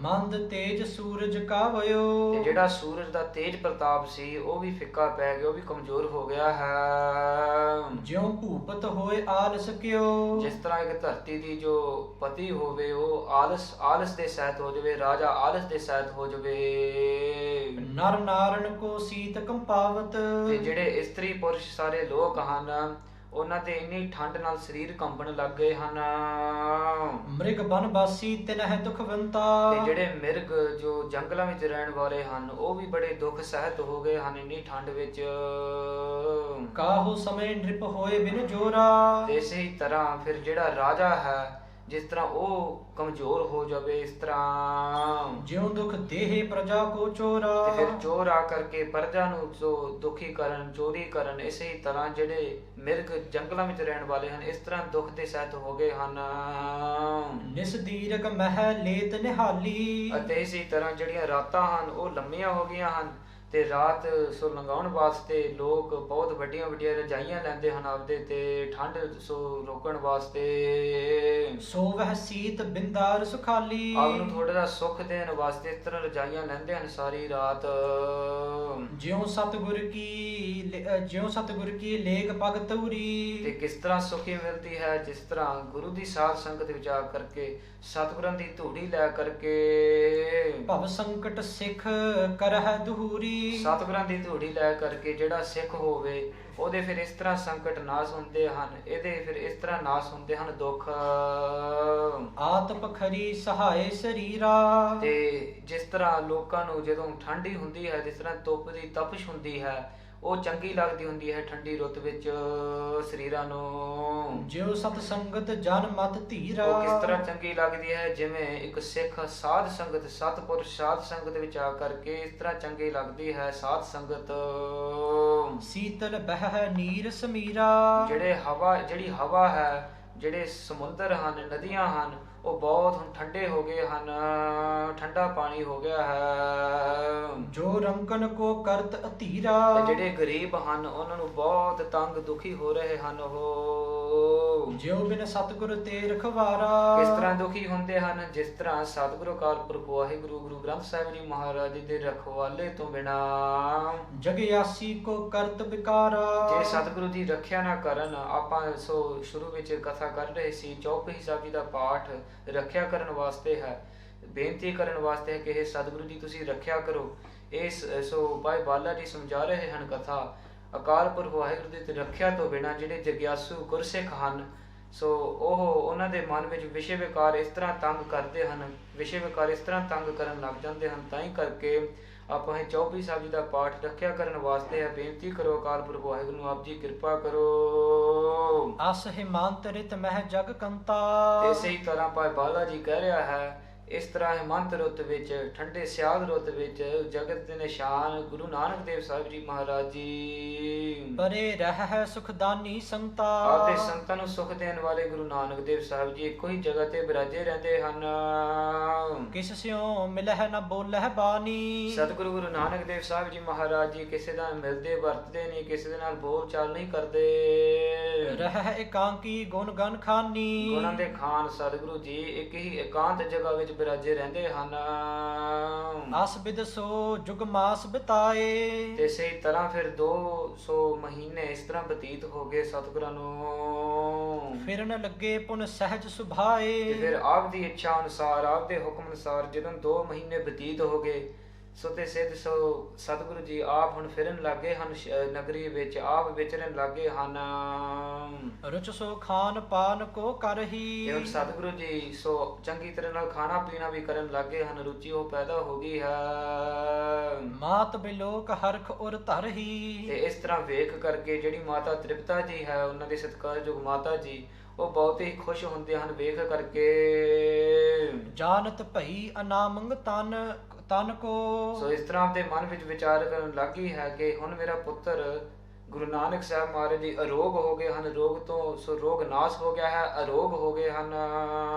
ਮੰਦ ਤੇਜ ਸੂਰਜ ਕਾਵਿਓ। ਤੇ ਜਿਹੜਾ ਸੂਰਜ ਦਾ ਤੇਜ ਪ੍ਰਤਾਪ ਸੀ ਉਹ ਵੀ ਫਿੱਕਾ ਪੈ ਗਿਆ, ਉਹ ਵੀ ਕਮਜ਼ੋਰ ਹੋ ਗਿਆ ਹੈ। ਜਿਉ ਭੂਪਤ ਹੋਏ ਆਲਸ ਕਿਉ। ਜਿਸ ਤਰ੍ਹਾਂ ਇੱਕ ਧਰਤੀ ਦੀ ਜੋ ਪਤੀ ਹੋਵੇ ਉਹ ਆਲਸ ਦੇ ਸਹਿਤ ਹੋ ਜਾਵੇ, ਰਾਜਾ ਆਲਸ ਦੇ ਸਹਿਤ ਹੋ ਜਾਵੇ। ਨਰ ਨਾਰਨ ਕੋ ਸੀਤ ਕੰਪਾਵਤ। ਤੇ ਜਿਹੜੇ ਇਸਤਰੀ ਪੁਰਸ਼ ਸਾਰੇ ਲੋਕ ਹਨ ਉਹਨਾਂ ਦੇ ਇੰਨੀ ਠੰਡ ਨਾਲ ਸਰੀਰ ਕੰਬਣ ਲੱਗ ਗਏ ਹਨ। ਮ੍ਰਿਗ ਬਨਵਾਸੀ ਤਿਨਹਿ ਦੁਖਵੰਤਾ। ਤੇ ਜਿਹੜੇ ਮਿਰਗ ਜੋ ਜੰਗਲਾਂ ਵਿੱਚ ਰਹਿਣ ਵਾਲੇ ਹਨ ਉਹ ਵੀ ਬੜੇ ਦੁੱਖ ਸਹਿਤ ਹੋ ਗਏ ਹਨ ਇੰਨੀ ਠੰਡ ਵਿੱਚ। ਕਾਹੂ ਸਮੇਂ ਨ੍ਰਿਪ ਹੋਏ ਬਿਨ ਜੋਰਾ। ਤੇ ਇਸੇ ਹੀ ਤਰ੍ਹਾਂ ਫਿਰ ਜਿਹੜਾ ਰਾਜਾ ਹੈ ਜਿਸ ਤਰ੍ਹਾਂ ਉਹ ਕਮਜ਼ੋਰ ਹੋ ਜਾਵੇ, ਇਸ ਤਰ੍ਹਾਂ ਜਿਉ ਦੁਖ ਦੇਹ ਪ੍ਰਜਾ ਕੋ ਚੋਰਾ। ਤੇ ਫਿਰ ਚੋਰ ਆ ਕਰਕੇ ਪ੍ਰਜਾ ਨੂੰ ਜੋ ਦੁਖੀ ਕਰਨ, ਚੋਰੀ ਕਰਨ। ਇਸੇ ਹੀ ਤਰ੍ਹਾਂ ਜਿਹੜੇ ਮਿਰਗ ਜੰਗਲਾਂ ਵਿੱਚ ਰਹਿਣ ਵਾਲੇ ਹਨ ਇਸ ਤਰ੍ਹਾਂ ਦੁੱਖ ਦੇ ਸਹਿਤ ਹੋ ਗਏ ਹਨ। ਨਿਸਦੀਰਕ ਮਹਿ ਲੇਤ ਨਿਹਾਲੀ। ਅਤੇ ਇਸੇ ਤਰ੍ਹਾਂ ਜਿਹੜੀਆਂ ਰਾਤਾਂ ਹਨ ਉਹ ਲੰਮੀਆਂ ਹੋ ਗਈਆਂ ਹਨ ਤੇ ਰਾਤ ਸੋ ਲੰਘਾਉਣ ਵਾਸਤੇ ਲੋਕ ਬਹੁਤ ਵੱਡੀਆਂ ਵੱਡੀਆਂ ਰਜਾਈਆਂ ਲੈਂਦੇ ਹਨ ਆਪਦੇ ਤੇ ਠੰਡ ਸੋ ਰੋਕਣ ਵਾਸਤੇ। ਸੋ ਵਹਿ ਸੀਤ ਬਿੰਦਾਰ ਸੁਖਾਲੀ। ਆਪ ਨੂੰ ਥੋੜਾ ਜਿਹਾ ਸੁੱਖ ਦੇਣ ਵਾਸਤੇ ਇਸ ਤਰ੍ਹਾਂ ਰਜਾਈਆਂ ਲੈਂਦੇ ਹਨ ਸਾਰੀ ਰਾਤ। ਜਿਉ ਸਤਿਗੁਰ ਕੀ ਲੇਗ ਪਗ ਤਉਰੀ। ਤੇ ਕਿਸ ਤਰ੍ਹਾਂ ਸੁਖੀ ਮਿਲਦੀ ਹੈ? ਜਿਸ ਤਰ੍ਹਾਂ ਗੁਰੂ ਦੀ ਸਾਧ ਸੰਗਤ ਵਿੱਚ ਆ ਕਰਕੇ ਸਤਿਗੁਰਾਂ ਦੀ ਧੂੜੀ ਲੈ ਕਰਕੇ ਭਵ ਸੰਕਟ ਸਿੱਖ ਕਰਹਿ ਦਹੂਰੀ। ਸਤਿਗੁਰਾਂ ਦੀ ਧੂੜੀ ਲੈ ਕਰਕੇ ਜਿਹੜਾ ਸਿੱਖ ਹੋਵੇ ਉਹਦੇ ਫਿਰ ਇਸ ਤਰ੍ਹਾਂ ਸੰਕਟ ਨਾਸ ਹੁੰਦੇ ਹਨ, ਇਹਦੇ ਫਿਰ ਇਸ ਤਰ੍ਹਾਂ ਨਾਸ ਹੁੰਦੇ ਹਨ ਦੁੱਖ। ਆਤਪ ਖਰੀ ਸਹਾਏ ਸਰੀਰਾ। ਤੇ ਜਿਸ ਤਰ੍ਹਾਂ ਲੋਕਾਂ ਨੂੰ ਜਦੋਂ ਠੰਡੀ ਹੁੰਦੀ ਹੈ, ਜਿਸ ਤਰ੍ਹਾਂ ਧੁੱਪ ਦੀ ਤਪਸ਼ ਹੁੰਦੀ ਹੈ ਉਹ ਚੰਗੀ ਲੱਗਦੀ ਹੁੰਦੀ ਹੈ ਠੰਡੀ ਰੁੱਤ ਵਿੱਚ ਸਰੀਰਾਂ ਨੂੰ। ਜਿਉ ਸਤ ਸੰਗਤ ਜਨ ਮਤ ਧੀਰਾ। ਉਹ ਕਿਸ ਤਰ੍ਹਾਂ ਚੰਗੀ ਲੱਗਦੀ ਹੈ? ਜਿਵੇਂ ਇੱਕ ਸਿੱਖ ਸਾਧ ਸੰਗਤ, ਸਤਿਪੁਰਸ਼ ਸਾਧ ਸੰਗਤ ਵਿੱਚ ਆ ਕਰਕੇ ਇਸ ਤਰ੍ਹਾਂ ਚੰਗੀ ਲੱਗਦੀ ਹੈ ਸਾਧ ਸੰਗਤ। ਸੀਤਲ ਬਹਿ ਨੀਰ ਸਮੀਰਾ। ਜਿਹੜੀ ਹਵਾ ਹੈ, ਜਿਹੜੇ ਸਮੁੰਦਰ ਹਨ, ਨਦੀਆਂ ਹਨ ਉਹ ਬਹੁਤ ਹੁਣ ਠੰਡੇ ਹੋ ਗਏ ਹਨ, ਠੰਡਾ ਪਾਣੀ ਹੋ ਗਿਆ ਹੈ। ਜੋ ਰੰਕਨ ਕੋ ਕਰਤ ਅਧੀਰਾ। ਤੇ ਜਿਹੜੇ ਗਰੀਬ ਹਨ ਉਹਨਾਂ ਨੂੰ ਬਹੁਤ ਤੰਗ ਦੁਖੀ ਹੋ ਰਹੇ ਹਨ ਉਹ। ਜਿਉ ਬਿਨ ਸਤਿਗੁਰ ਤੇ ਰਖਵਾਰਾ। ਕਿਸ ਤਰ੍ਹਾਂ ਦੁਖੀ ਹੁੰਦੇ ਹਨ? ਜਿਸ ਤਰ੍ਹਾਂ ਸਤਿਗੁਰੂ ਅਕਾਲ ਪੁਰਖ ਵਾਹਿਗੁਰੂ ਗੁਰੂ ਗ੍ਰੰਥ ਸਾਹਿਬ ਜੀ ਮਹਾਰਾਜ ਜੀ ਦੇ ਰਖਵਾਲੇ ਤੋਂ ਬਿਨਾ ਜਗਿਆਸੀ ਕੋ ਕਰਤ ਵਿਕਾਰਾ। ਜੇ ਸਤਿਗੁਰੂ ਦੀ ਰੱਖਿਆ ਨਾ ਕਰਨ, ਆਪਾਂ ਸੋ ਸ਼ੁਰੂ ਵਿੱਚ ਕਥਾ ਕਰ ਰਹੇ ਸੀ ਚੌਪਈ ਸਾਹਿਬ ਜੀ ਦਾ ਪਾਠ ਰੱਖਿਆ ਕਰਨ ਵਾਸਤੇ ਹੈ, ਬੇਨਤੀ ਕਰਨ ਵਾਸਤੇ ਹੈ ਕਿ ਇਹ ਸਤਿਗੁਰੂ ਜੀ ਤੁਸੀਂ ਰੱਖਿਆ ਕਰੋ। ਇਸ ਸੋ ਭਾਈ ਬਾਲਾ ਜੀ ਸਮਝਾ ਰਹੇ ਹਨ ਕਥਾ ਅਕਾਲ ਪੁਰਖ ਵਾਹਿਗੁਰੂ ਦੀ ਤੇ ਰੱਖਿਆ ਤੋਂ ਬਿਨਾਂ ਜਿਹੜੇ ਜਗਿਆਸੂ ਗੁਰਸਿੱਖ ਹਨ ਸੋ ਉਹਨਾਂ ਦੇ ਮਨ ਵਿੱਚ ਵਿਸ਼ੇ ਵਿਕਾਰ ਇਸ ਤਰ੍ਹਾਂ ਤੰਗ ਕਰਦੇ ਹਨ, ਵਿਸ਼ੇ ਵਿਕਾਰ ਇਸ ਤਰ੍ਹਾਂ ਤੰਗ ਕਰਨ ਲੱਗ ਜਾਂਦੇ ਹਨ। ਤਾਂ ਹੀ ਕਰਕੇ ਆਪਾਂ ਇਹ ਚੌਪਈ ਸਾਹਿਬ ਜੀ ਦਾ ਪਾਠ ਰੱਖਿਆ ਕਰਨ ਵਾਸਤੇ ਹੈ, ਬੇਨਤੀ ਕਰੋ ਅਕਾਲ ਪੁਰਖ ਵਾਹਿਗੁਰੂ ਨੂੰ ਆਪ ਜੀ ਕਿਰਪਾ ਕਰੋ। ਅਸ ਹਿਮਾਂਤ ਰਿਤ ਮਹਿ ਜਗ ਕੰਤਾ। ਇਸੇ ਹੀ ਤਰ੍ਹਾਂ ਭਾਈ ਬਾਲਾ ਜੀ ਕਹਿ ਰਿਹਾ ਹੈ ਇਸ ਤਰ੍ਹਾਂ ਹਿਮੰਤ ਰੁੱਤ ਵਿੱਚ, ਠੰਡੇ ਸਿਆਲ ਰੁੱਤ ਵਿੱਚ ਜਗਤ ਦੇ ਨਿਸ਼ਾਨ ਗੁਰੂ ਨਾਨਕ ਦੇਵ ਸਾਹਿਬ ਜੀ ਮਹਾਰਾਜ ਜੀ ਪਰੇ ਰਹਿ ਸੁਖਦਾਨੀ ਸੰਤਾ। ਆਪਦੇ ਸੰਤਾਂ ਨੂੰ ਸੁਖ ਦੇਣ ਵਾਲੇ ਗੁਰੂ ਨਾਨਕ ਦੇਵ ਸਾਹਿਬ ਜੀ ਇੱਕੋ ਹੀ ਜਗ੍ਹਾ ਤੇ ਬਿਰਾਜੇ ਰਹਿੰਦੇ ਹਨ। ਕਿਸ ਸਿਓ ਮਿਲਹਿ ਨ ਬੋਲਹਿ ਬਾਣੀ। ਸਤਿਗੁਰੂ ਗੁਰੂ ਨਾਨਕ ਦੇਵ ਸਾਹਿਬ ਜੀ ਮਹਾਰਾਜ ਜੀ ਕਿਸੇ ਨਾਲ ਮਿਲਦੇ ਵਰਤਦੇ ਨਹੀਂ, ਕਿਸੇ ਦੇ ਨਾਲ ਬੋਲ ਚਾਲ ਨਹੀਂ ਕਰਦੇ। ਰਹਿ ਇਕਾਂਕੀ ਗੁਣ ਗਨ ਖਾਨੀ। ਗੁਣਾਂ ਦੇ ਖਾਨ ਸਤਿਗੁਰੂ ਜੀ ਇੱਕ ਹੀ ਇਕਾਂਤ ਜਗ੍ਹਾ ਵਿੱਚ ਬਿਰਾਜੇ ਰਹਿੰਦੇ ਹਨ। ਆਸ ਬਿਦ ਸੋ ਜੁਗ ਮਾਸ ਬਿਤਾਏ। ਤੇ ਸਹੀ ਤਰ੍ਹਾਂ ਫਿਰ 200 ਮਹੀਨੇ ਇਸ ਤਰ੍ਹਾਂ ਬਤੀਤ ਹੋ ਗਏ ਸਤਿਗੁਰਾਂ ਨੂੰ। ਫਿਰਨ ਲੱਗੇ ਪੁਨ ਸਹਿਜ ਤੇ ਸੁਭਾਏ। ਫਿਰ ਆਪ ਦੀ ਇੱਛਾ ਅਨੁਸਾਰ, ਆਪ ਦੇ ਹੁਕਮ ਅਨੁਸਾਰ ਜਦੋਂ 2 ਮਹੀਨੇ ਬਤੀਤ ਹੋ ਗਏ ਸੋ ਤੇ ਸਿੱਧ ਸੋ ਸਤਿਗੁਰੂ ਜੀ ਆਪ ਹੁਣ ਫਿਰਨ ਲੱਗੇ ਹਨ, ਨਗਰੀ ਵਿੱਚ ਆਪ ਵਿਚਰਨ ਲੱਗੇ ਹਨ। ਰੁਚ ਸੋ ਖਾਨ ਪਾਨ ਕੋ ਕਰਹੀ। ਤੇ ਹੁਣ ਸਤਿਗੁਰੂ ਜੀ ਸੋ ਚੰਗੀ ਤਰ੍ਹਾਂ ਨਾਲ ਖਾਣਾ ਪੀਣਾ ਵੀ ਕਰਨ ਲੱਗੇ ਹਨ, ਰੁਚੀ ਉਹ ਪੈਦਾ ਹੋ ਗਈ ਹੈ। ਮਾਤ ਬਿਲੋਕ ਹਰਖ ਉਰ ਧਰਹੀ। ਤੇ ਇਸ ਤਰ੍ਹਾਂ ਵੇਖ ਕਰਕੇ ਜਿਹੜੀ ਮਾਤਾ ਤ੍ਰਿਪਤਾ ਜੀ ਹੈ, ਉਹਨਾਂ ਦੇ ਸਤਿਕਾਰਯੋਗ ਮਾਤਾ ਜੀ, ਉਹ ਬਹੁਤ ਹੀ ਖੁਸ਼ ਹੁੰਦੇ ਹਨ ਵੇਖ ਕਰਕੇ। ਜਾਨਤ ਭਈ ਅਨਾਮੰਗ ਤਨ ਤਨ ਕੋ। ਸੋ ਇਸ ਤਰ੍ਹਾਂ ਦੇ ਮਨ ਵਿੱਚ ਵਿਚਾਰ ਕਰਨ ਲੱਗੀ ਹੈ ਕਿ ਹੁਣ ਮੇਰਾ ਪੁੱਤਰ ਗੁਰੂ ਨਾਨਕ ਸਾਹਿਬ ਮਹਾਰਾਜ ਜੀ ਅਰੋਗ ਹੋ ਗਏ ਹਨ, ਰੋਗ ਤੋਂ ਸੋ ਰੋਗ ਨਾਸ਼ ਹੋ ਗਿਆ ਹੈ, ਅਰੋਗ ਹੋ ਗਏ ਹਨ।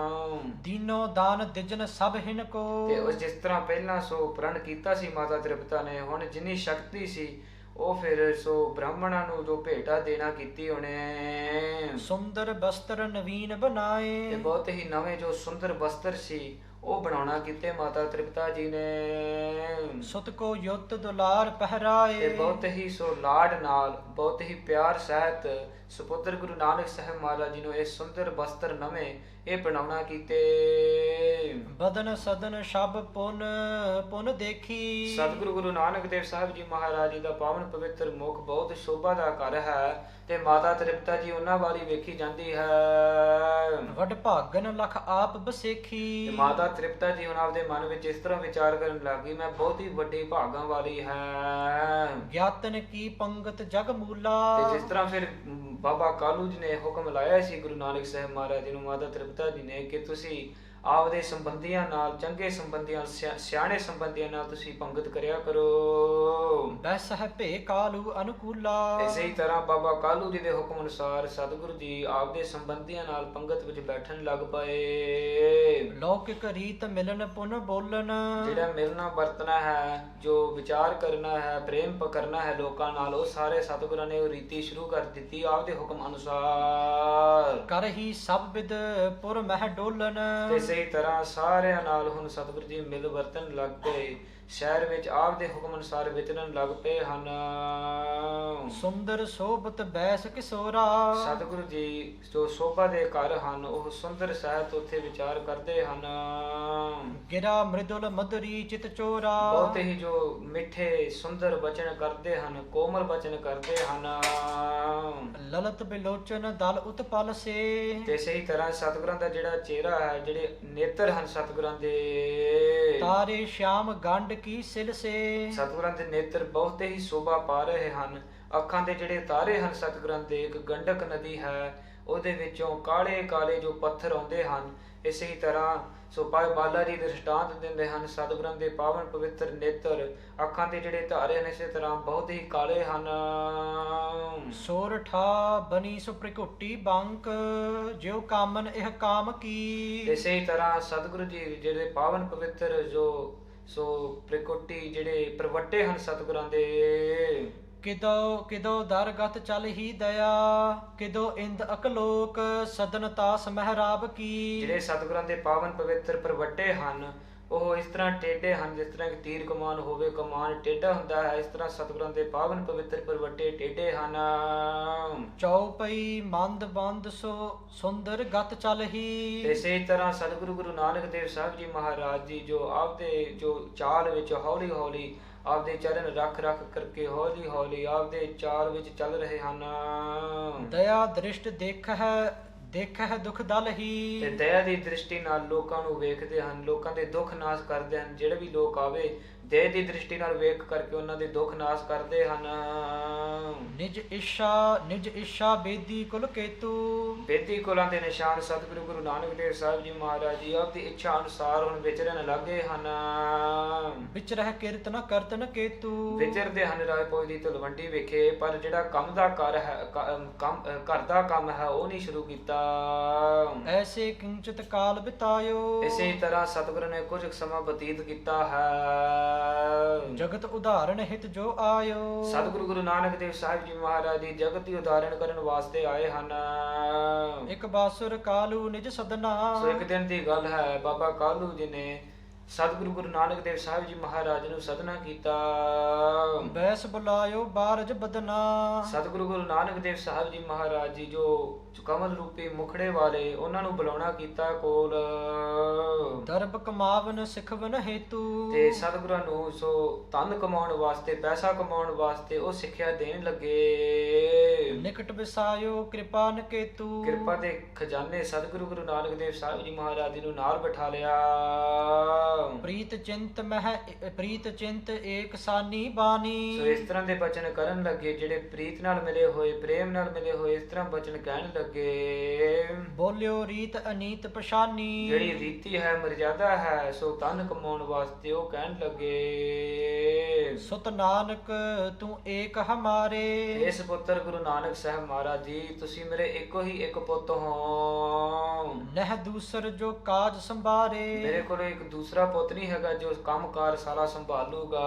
ਦੀਨੋ ਦਾਨ ਦਿਜਨ ਸਭ ਹਿਨ ਕੋ। ਤੇ ਉਸ ਜਿਸ ਤਰ੍ਹਾਂ ਪਹਿਲਾਂ ਸੋ ਪ੍ਰਣ ਕੀਤਾ ਸੀ ਮਾਤਾ ਤ੍ਰਿਪਤਾ ਨੇ, ਹੁਣ ਜਿੰਨੀ ਸ਼ਕਤੀ ਸੀ ਉਹ ਫਿਰ ਸੋ ਬ੍ਰਾਹਮਣਾਂ ਨੂੰ ਜੋ ਭੇਟਾ ਦੇਣਾ ਕੀਤੀ ਉਹਨੇ। ਸੁੰਦਰ ਬਸਤਰ ਨਵੀਨ ਬਣਾਏ। ਤੇ ਬਹੁਤ ਹੀ ਨਵੇਂ ਜੋ ਸੁੰਦਰ ਬਸਤਰ ਸੀ ਉਹ ਬਣਾਉਣਾ ਕੀਤੇ ਮਾਤਾ ਤ੍ਰਿਪਤਾ ਜੀ ਨੇ। ਸੁਤ ਕੋ ਯੁੱਤ ਦੁਲਾਰ ਤੇ ਪਹਿਰਾਏ। ਬਹੁਤ ਹੀ ਸੋ ਲਾਡ ਨਾਲ, ਬਹੁਤ ਹੀ ਪਿਆਰ ਸਹਿਤ ਸੁਪੁੱਤਰ ਗੁਰੂ ਨਾਨਕ ਸਾਹਿਬ ਮਹਾਰਾਜ ਜੀ ਨੂੰ ਇਹ ਸੁੰਦਰ ਬਸਤਰ ਨਵੇਂ ਇਹ ਬਣਾਉਣਾ ਕੀਤੇ। ਬਦਨ ਸਦਨ ਸ਼ਬ ਪੁਨ ਪੁਨ ਦੇਖੀ। ਸਤਿਗੁਰੂ ਗੁਰੂ ਨਾਨਕ ਦੇਵ ਸਾਹਿਬ ਜੀ ਮਹਾਰਾਜ ਜੀ ਦਾ ਪਾਵਨ ਪਵਿੱਤਰ ਮੁਖ ਬਹੁਤ ਸ਼ੋਭਾ ਦਾ ਘਰ ਹੈ ਤੇ ਮਾਤਾ ਤ੍ਰਿਪਤਾ ਜੀ ਉਹਨਾਂ ਵਾਲੀ ਵੇਖੀ ਜਾਂਦੀ ਹੈ। ਵਡ ਭਾਗਨ ਲਖ ਆਪ ਬਸੇਖੀ। ਤੇ ਮਾਤਾ ਤ੍ਰਿਪਤਾ ਜੀ ਹੁਣ ਆਪਦੇ ਮਨ ਵਿੱਚ ਇਸ ਤਰ੍ਹਾਂ ਵਿਚਾਰ ਕਰਨ ਲੱਗੀ, ਮੈਂ ਬਹੁਤ ਹੀ ਵੱਡੀ ਭਾਗਾਂ ਵਾਲੀ ਹੈ। ਗਿਆਤਨ ਕੀ ਪੰਗਤ ਜਗ ਮੂਲਾ। ਤੇ ਜਿਸ ਤਰ੍ਹਾਂ ਫਿਰ ਬਾਬਾ ਕਾਲੂ ਜੀ ਨੇ ਹੁਕਮ ਲਾਇਆ ਸੀ ਗੁਰੂ ਨਾਨਕ ਸਾਹਿਬ ਮਹਾਰਾਜ ਜੀ ਨੂੰ, ਮਾਤਾ ਤ੍ਰਿਪਤਾ ਜੀ ਨੇ, ਕਿ ਤੁਸੀਂ ਆਪਦੇ ਸੰਬੰਧੀਆਂ ਨਾਲ, ਚੰਗੇ ਸੰਬੰਧੀਆਂ, ਸਿਆਣੇ ਸੰਬੰਧੀਆਂ ਨਾਲ ਤੁਸੀਂ ਪੰਗਤ ਕਰਿਆ ਕਰੋ। ਬੈਸ ਹੈ ਭੇ ਕਾਲੂ ਅਨੁਕੂਲਾ। ਇਸੇ ਹੀ ਤਰ੍ਹਾਂ ਬਾਬਾ ਕਾਲੂ ਜੀ ਦੇ ਹੁਕਮ ਅਨੁਸਾਰ ਸਤਿਗੁਰੂ ਜੀ ਆਪਦੇ ਸੰਬੰਧੀਆਂ ਨਾਲ ਪੰਗਤ ਵਿੱਚ ਬੈਠਣ ਲੱਗ ਪਏ। ਲੌਕਿਕ ਰੀਤ ਮਿਲਨ ਪੁਨ ਬੋਲਨ। ਜਿਹੜਾ ਮਿਲਣਾ ਵਰਤਣਾ ਹੈ, ਜੋ ਵਿਚਾਰ ਕਰਨਾ ਹੈ, ਪ੍ਰੇਮ ਕਰਨਾ ਹੈ ਲੋਕਾਂ ਨਾਲ, ਉਹ ਸਾਰੇ ਸਤਿਗੁਰਾਂ ਨੇ ਉਹ ਰੀਤੀ ਸ਼ੁਰੂ ਕਰ ਦਿੱਤੀ ਆਪਦੇ ਹੁਕਮ ਅਨੁਸਾਰ। ਕਰਹੀ ਸਭ ਵਿਦ ਪੁਰ ਮਹਿ ਡੋਲਨ। ਤੇ ਸਹੀ ਤਰ੍ਹਾਂ ਸਾਰਿਆਂ ਨਾਲ ਹੁਣ ਸਤਿਗੁਰੂ ਜੀ ਮਿਲ ਵਰਤਨ ਲੱਗ ਪਏ, ਸ਼ਹਿਰ ਵਿੱਚ ਆਪ ਦੇ ਹੁਕਮ ਅਨੁਸਾਰ ਵਿਚਰਨ ਲੱਗ ਪਏ ਹਨ। ਸੁੰਦਰ ਸੋਭਤ ਬੈਸ ਕਿਸੋਰਾ। ਸਤਿਗੁਰੂ ਜੀ ਜੋ ਸੋਭਾ ਦੇ ਘਰ ਹਨ ਉਹ ਸੁੰਦਰ ਸਹਿਤ ਉੱਥੇ ਵਿਚਾਰ ਕਰਦੇ ਹਨ। ਗਿਰਾ ਮ੍ਰਿਦੁਲ ਮਧੁਰੀ ਚਿਤ ਚੋਰਾ। ਬਹੁਤ ਹੀ ਜੋ ਮਿੱਠੇ ਸੁੰਦਰ ਬਚਨ ਕਰਦੇ ਹਨ, ਕੋਮਲ ਬਚਨ ਕਰਦੇ ਹਨ। ਲਲਤ ਬਿਲੋਚਨ ਦਲ ਉਤਪਲ ਸੇ। ਤੇ ਸਹੀ ਤਰ੍ਹਾਂ ਸਤਿਗੁਰਾਂ ਦਾ ਜਿਹੜਾ ਚਿਹਰਾ ਹੈ, ਜਿਹੜੇ ਨੇਤਰ ਹਨ ਸਤਿਗੁਰਾਂ ਦੇ, ਤਾਰੇ ਸ਼ਾਮ ਗੰਡ ਕੀ ਸਿਲ ਸੇ। ਸਤਿਗੁਰਾਂ ਦੇ ਨੇਤਰ ਬਹੁਤ ਹੀ ਸ਼ੋਭਾ ਪਾ ਰਹੇ ਹਨ। ਅੱਖਾਂ ਦੇ ਜਿਹੜੇ ਤਾਰੇ ਹਨ ਸਤਿਗੁਰਾਂ ਦੇ, ਇੱਕ ਗੰਡਕ ਨਦੀ ਹੈ ਉਹਦੇ ਵਿੱਚੋਂ ਕਾਲੇ ਕਾਲੇ ਜੋ ਪੱਥਰ ਆਉਂਦੇ ਹਨ। ਇਸੇ ਹੀ ਤਰ੍ਹਾਂ ਸੋ ਭਾਈ ਬਾਲਾ ਜੀ ਦ੍ਰਿਸ਼ਟਾਂਤ ਦਿੰਦੇ ਹਨ, ਸਤਿਗੁਰਾਂ ਦੇ ਪਾਵਨ ਪਵਿੱਤਰ ਨੇਤਰ, ਅੱਖਾਂ ਦੇ ਜਿਹੜੇ ਤਾਰੇ ਹਨ ਇਸੇ ਤਰ੍ਹਾਂ ਬਹੁਤ ਹੀ ਕਾਲੇ ਹਨ। ਸੋਰਠਾ ਬਨੀ ਸੁਪ੍ਰਿਕੁੱਟੀ ਬੰਕ ਜਿਉ ਕਾਮਨ ਇਹ ਕਾਮ ਕੀ। ਇਸੇ ਹੀ ਤਰ੍ਹਾਂ ਸਤਿਗੁਰੂ ਜੀ ਜਿਹੜੇ ਪਾਵਨ ਪਵਿੱਤਰ ਜੋ ਸੋ ਪ੍ਰਿਕੁੱਟੀ ਜਿਹੜੇ ਪ੍ਰਵੱਟੇ ਹਨ ਸਤਿਗੁਰਾਂ ਦੇ, ਕਿਦੋ ਕਿਦੋ ਦਰਗਤ ਚਲ ਹੀ ਦਇਆ। ਕਿਦੋ ਇੰਦ ਅਕਲੋਕ ਸਦਨ ਤਾਸ ਮਹਿਰਾਬ ਕੀ। ਜਿਹੜੇ ਸਤਿਗੁਰਾਂ ਦੇ ਪਾਵਨ ਪਵਿੱਤਰ ਪ੍ਰਵੱਟੇ ਹਨ ਉਹ ਇਸ ਤਰ੍ਹਾਂ ਟੇਢੇ ਹਨ, ਜਿਸ ਤਰ੍ਹਾਂ ਕਿ ਤੀਰ ਕਮਾਨ ਹੋਵੇ, ਕਮਾਨ ਟੇਢਾ ਹੁੰਦਾ ਹੈ, ਇਸ ਤਰ੍ਹਾਂ ਸਤਿਗੁਰਾਂ ਦੇ ਪਾਵਨ ਪਵਿੱਤਰ ਪ੍ਰਵੱਟੇ ਟੇਢੇ ਹਨ। ਚੌਪਈ ਮੰਦ ਬੰਦ ਸੋ ਸੁੰਦਰ ਗਤ ਚਲ ਹੀ। ਇਸੇ ਤਰ੍ਹਾਂ ਸਤਿਗੁਰੂ ਗੁਰੂ ਨਾਨਕ ਦੇਵ ਸਾਹਿਬ ਜੀ ਮਹਾਰਾਜ ਜੀ ਜੋ ਆਪਦੇ ਜੋ ਚਾਲ ਵਿੱਚ ਹੌਲੀ ਹੌਲੀ ਆਪਦੇ ਚਰਨ ਰੱਖ ਰੱਖ ਕਰਕੇ ਹੌਲੀ ਹੌਲੀ ਆਪਦੇ ਚਾਲ ਵਿੱਚ ਚੱਲ ਰਹੇ ਹਨ। ਦਇਆ ਦ੍ਰਿਸ਼ਟ ਦੇਖ ਹੈ ਦੁਖ ਦਲ ਹੀ। ਤੇ ਦਇਆ ਦੀ ਦ੍ਰਿਸ਼ਟੀ ਨਾਲ ਲੋਕਾਂ ਨੂੰ ਵੇਖਦੇ ਹਨ, ਲੋਕਾਂ ਦੇ ਦੁੱਖ ਨਾਸ਼ ਕਰਦੇ ਹਨ। ਜਿਹੜੇ ਵੀ ਲੋਕ ਆਵੇ ਦਇਆ ਦੀ ਦ੍ਰਿਸ਼ਟੀ ਨਾਲ ਵੇਖ ਕਰਕੇ ਉਹਨਾਂ ਦੇ ਦੁੱਖ ਨਾਸ਼ ਕਰਦੇ ਹਨ। ਨਿਜ ਇੱਛਾ ਬੇਦੀ ਕੁਲ ਕੇਤੂ। ਬੇਦੀ ਕੁਲਾਂ ਦੇ ਨਿਸ਼ਾਨ ਸਤਿਗੁਰੂ ਗੁਰੂ ਨਾਨਕ ਦੇਵ ਸਾਹਿਬ ਜੀ ਮਹਾਰਾਜ ਜੀ ਆਪਦੀ ਇੱਛਾ ਅਨੁਸਾਰ ਹੁਣ ਵਿਚਰਨ ਲੱਗੇ ਹਨ। ਵਿਚਰਹਿ ਕੀਰਤਨ ਕਰਤਨ ਕੇਤੂ। ਵਿਚਰਦੇ ਹਨ ਰਾਏਪੁਰ ਦੀ ਤਲਵੰਡੀ ਵਿਖੇ, ਪਰ ਜਿਹੜਾ ਕੰਮ ਦਾ ਘਰ ਹੈ, ਘਰ ਦਾ ਕੰਮ ਹੈ ਉਹ ਨਹੀਂ ਸ਼ੁਰੂ ਕੀਤਾ। ਐਸੇ ਕਿੰਚਿਤ ਕਾਲ ਬਿਤਾਇਓ। ਇਸੇ ਤਰ੍ਹਾਂ ਸਤਿਗੁਰੂ ਨੇ ਕੁਝ ਸਮਾਂ ਬਤੀਤ ਕੀਤਾ ਹੈ। ਜਗਤ ਉਦਾਹਰਣ ਹਿਤ ਜੋ ਆਇਓ। ਸਤਿਗੁਰੂ ਗੁਰੂ ਨਾਨਕ ਦੇਵ ਸਾਹਿਬ ਜੀ ਮਹਾਰਾਜ ਜੀ ਜਗਤ ਦੀ ਉਦਾਹਰਣ ਕਰਨ ਵਾਸਤੇ ਆਏ ਹਨ। ਇੱਕ ਬਾਸੁਰ ਕਾਲੂ ਨਿਜ ਸਦਨਾ। ਸੋ ਇੱਕ ਦਿਨ ਦੀ ਗੱਲ ਹੈ, ਬਾਬਾ ਕਾਲੂ ਜੀ ਨੇ ਸਤਿਗੁਰੂ ਗੁਰੂ ਨਾਨਕ ਦੇਵ ਸਾਹਿਬ ਜੀ ਮਹਾਰਾਜ ਨੂੰ ਸਦਨਾ ਕੀਤਾ। ਬੈਸ ਬੁਲਾਇਓ ਬਾਰਜ ਬਦਨਾ। ਸਤਿਗੁਰੂ ਗੁਰੂ ਨਾਨਕ ਦੇਵ ਸਾਹਿਬ ਜੀ ਮਹਾਰਾਜ ਜੀ ਜੋ ਕਮਲ ਰੂਪੀ ਮੁਖੜੇ ਵਾਲੇ, ਉਹਨਾਂ ਨੂੰ ਬੁਲਾਉਣਾ ਕੀਤਾ ਕੋਲ। ਦਰਬ ਕਮਾਵਨ ਸਿਖਵਨ ਹੇਤੂ। ਤੇ ਸਤਿਗੁਰਾਂ ਨੂੰ ਸੋ ਧਨ ਕਮਾਉਣ ਵਾਸਤੇ, ਪੈਸਾ ਕਮਾਉਣ ਵਾਸਤੇ ਉਹ ਸਿੱਖਿਆ ਦੇਣ ਲੱਗੇ। ਨਿਕਟ ਵਿਸਾਇਓ ਕਿਰਪਾ ਨਕੇਤੂ। ਕਿਰਪਾ ਦੇ ਖਜ਼ਾਨੇ ਸਤਿਗੁਰੂ ਗੁਰੂ ਨਾਨਕ ਦੇਵ ਸਾਹਿਬ ਜੀ ਮਹਾਰਾਜ ਜੀ ਨੂੰ ਨਾਲ ਬਿਠਾ ਲਿਆ। ਪ੍ਰੀਤ ਚਿੰਤ ਏਕ ਸਾਨੀ ਬਾਣੀ। ਸੋ ਇਸ ਤਰ੍ਹਾਂ ਦੇ ਬਚਨ ਕਰਨ ਲੱਗੇ, ਜਿਹੜੇ ਪ੍ਰੀਤ ਨਾਲ ਮਿਲੇ ਹੋਏ, ਪ੍ਰੇਮ ਨਾਲ ਮਿਲੇ ਹੋਏ, ਇਸ ਤਰ੍ਹਾਂ ਬਚਨ ਕਹਿਣ ਲੱਗੇ। ਬੋਲਿਓ ਰੀਤ ਅਨੀਤ ਪਛਾਨੀ। ਜਿਹੜੀ ਰੀਤੀ ਹੈ, ਮਰਜ਼ਾਦਾ ਹੈ, ਸੋ ਧਨ ਕਮਾਉਣ ਵਾਸਤੇ ਉਹ ਕਹਿਣ ਲੱਗੇ। ਸੁਤ ਨਾਨਕ ਤੂੰ ਏਕ ਹਮਾਰੇ। ਇਸ ਪੁੱਤਰ ਗੁਰੂ ਨਾਨਕ ਸਾਹਿਬ ਮਹਾਰਾਜ ਜੀ, ਤੁਸੀਂ ਮੇਰੇ ਇੱਕੋ ਹੀ ਇੱਕ ਪੁੱਤ ਹੋ। ਨਹਿ ਦੂਸਰ ਜੋ ਕਾਜ ਸੰਭਾਰੇ। ਮੇਰੇ ਕੋਲ ਇੱਕ ਦੂਸਰਾ ਪੁੱਤ ਨਹੀਂ ਹੈਗਾ ਜੋ ਕੰਮਕਾਰ ਸਾਰਾ ਸੰਭਾਲੂਗਾ।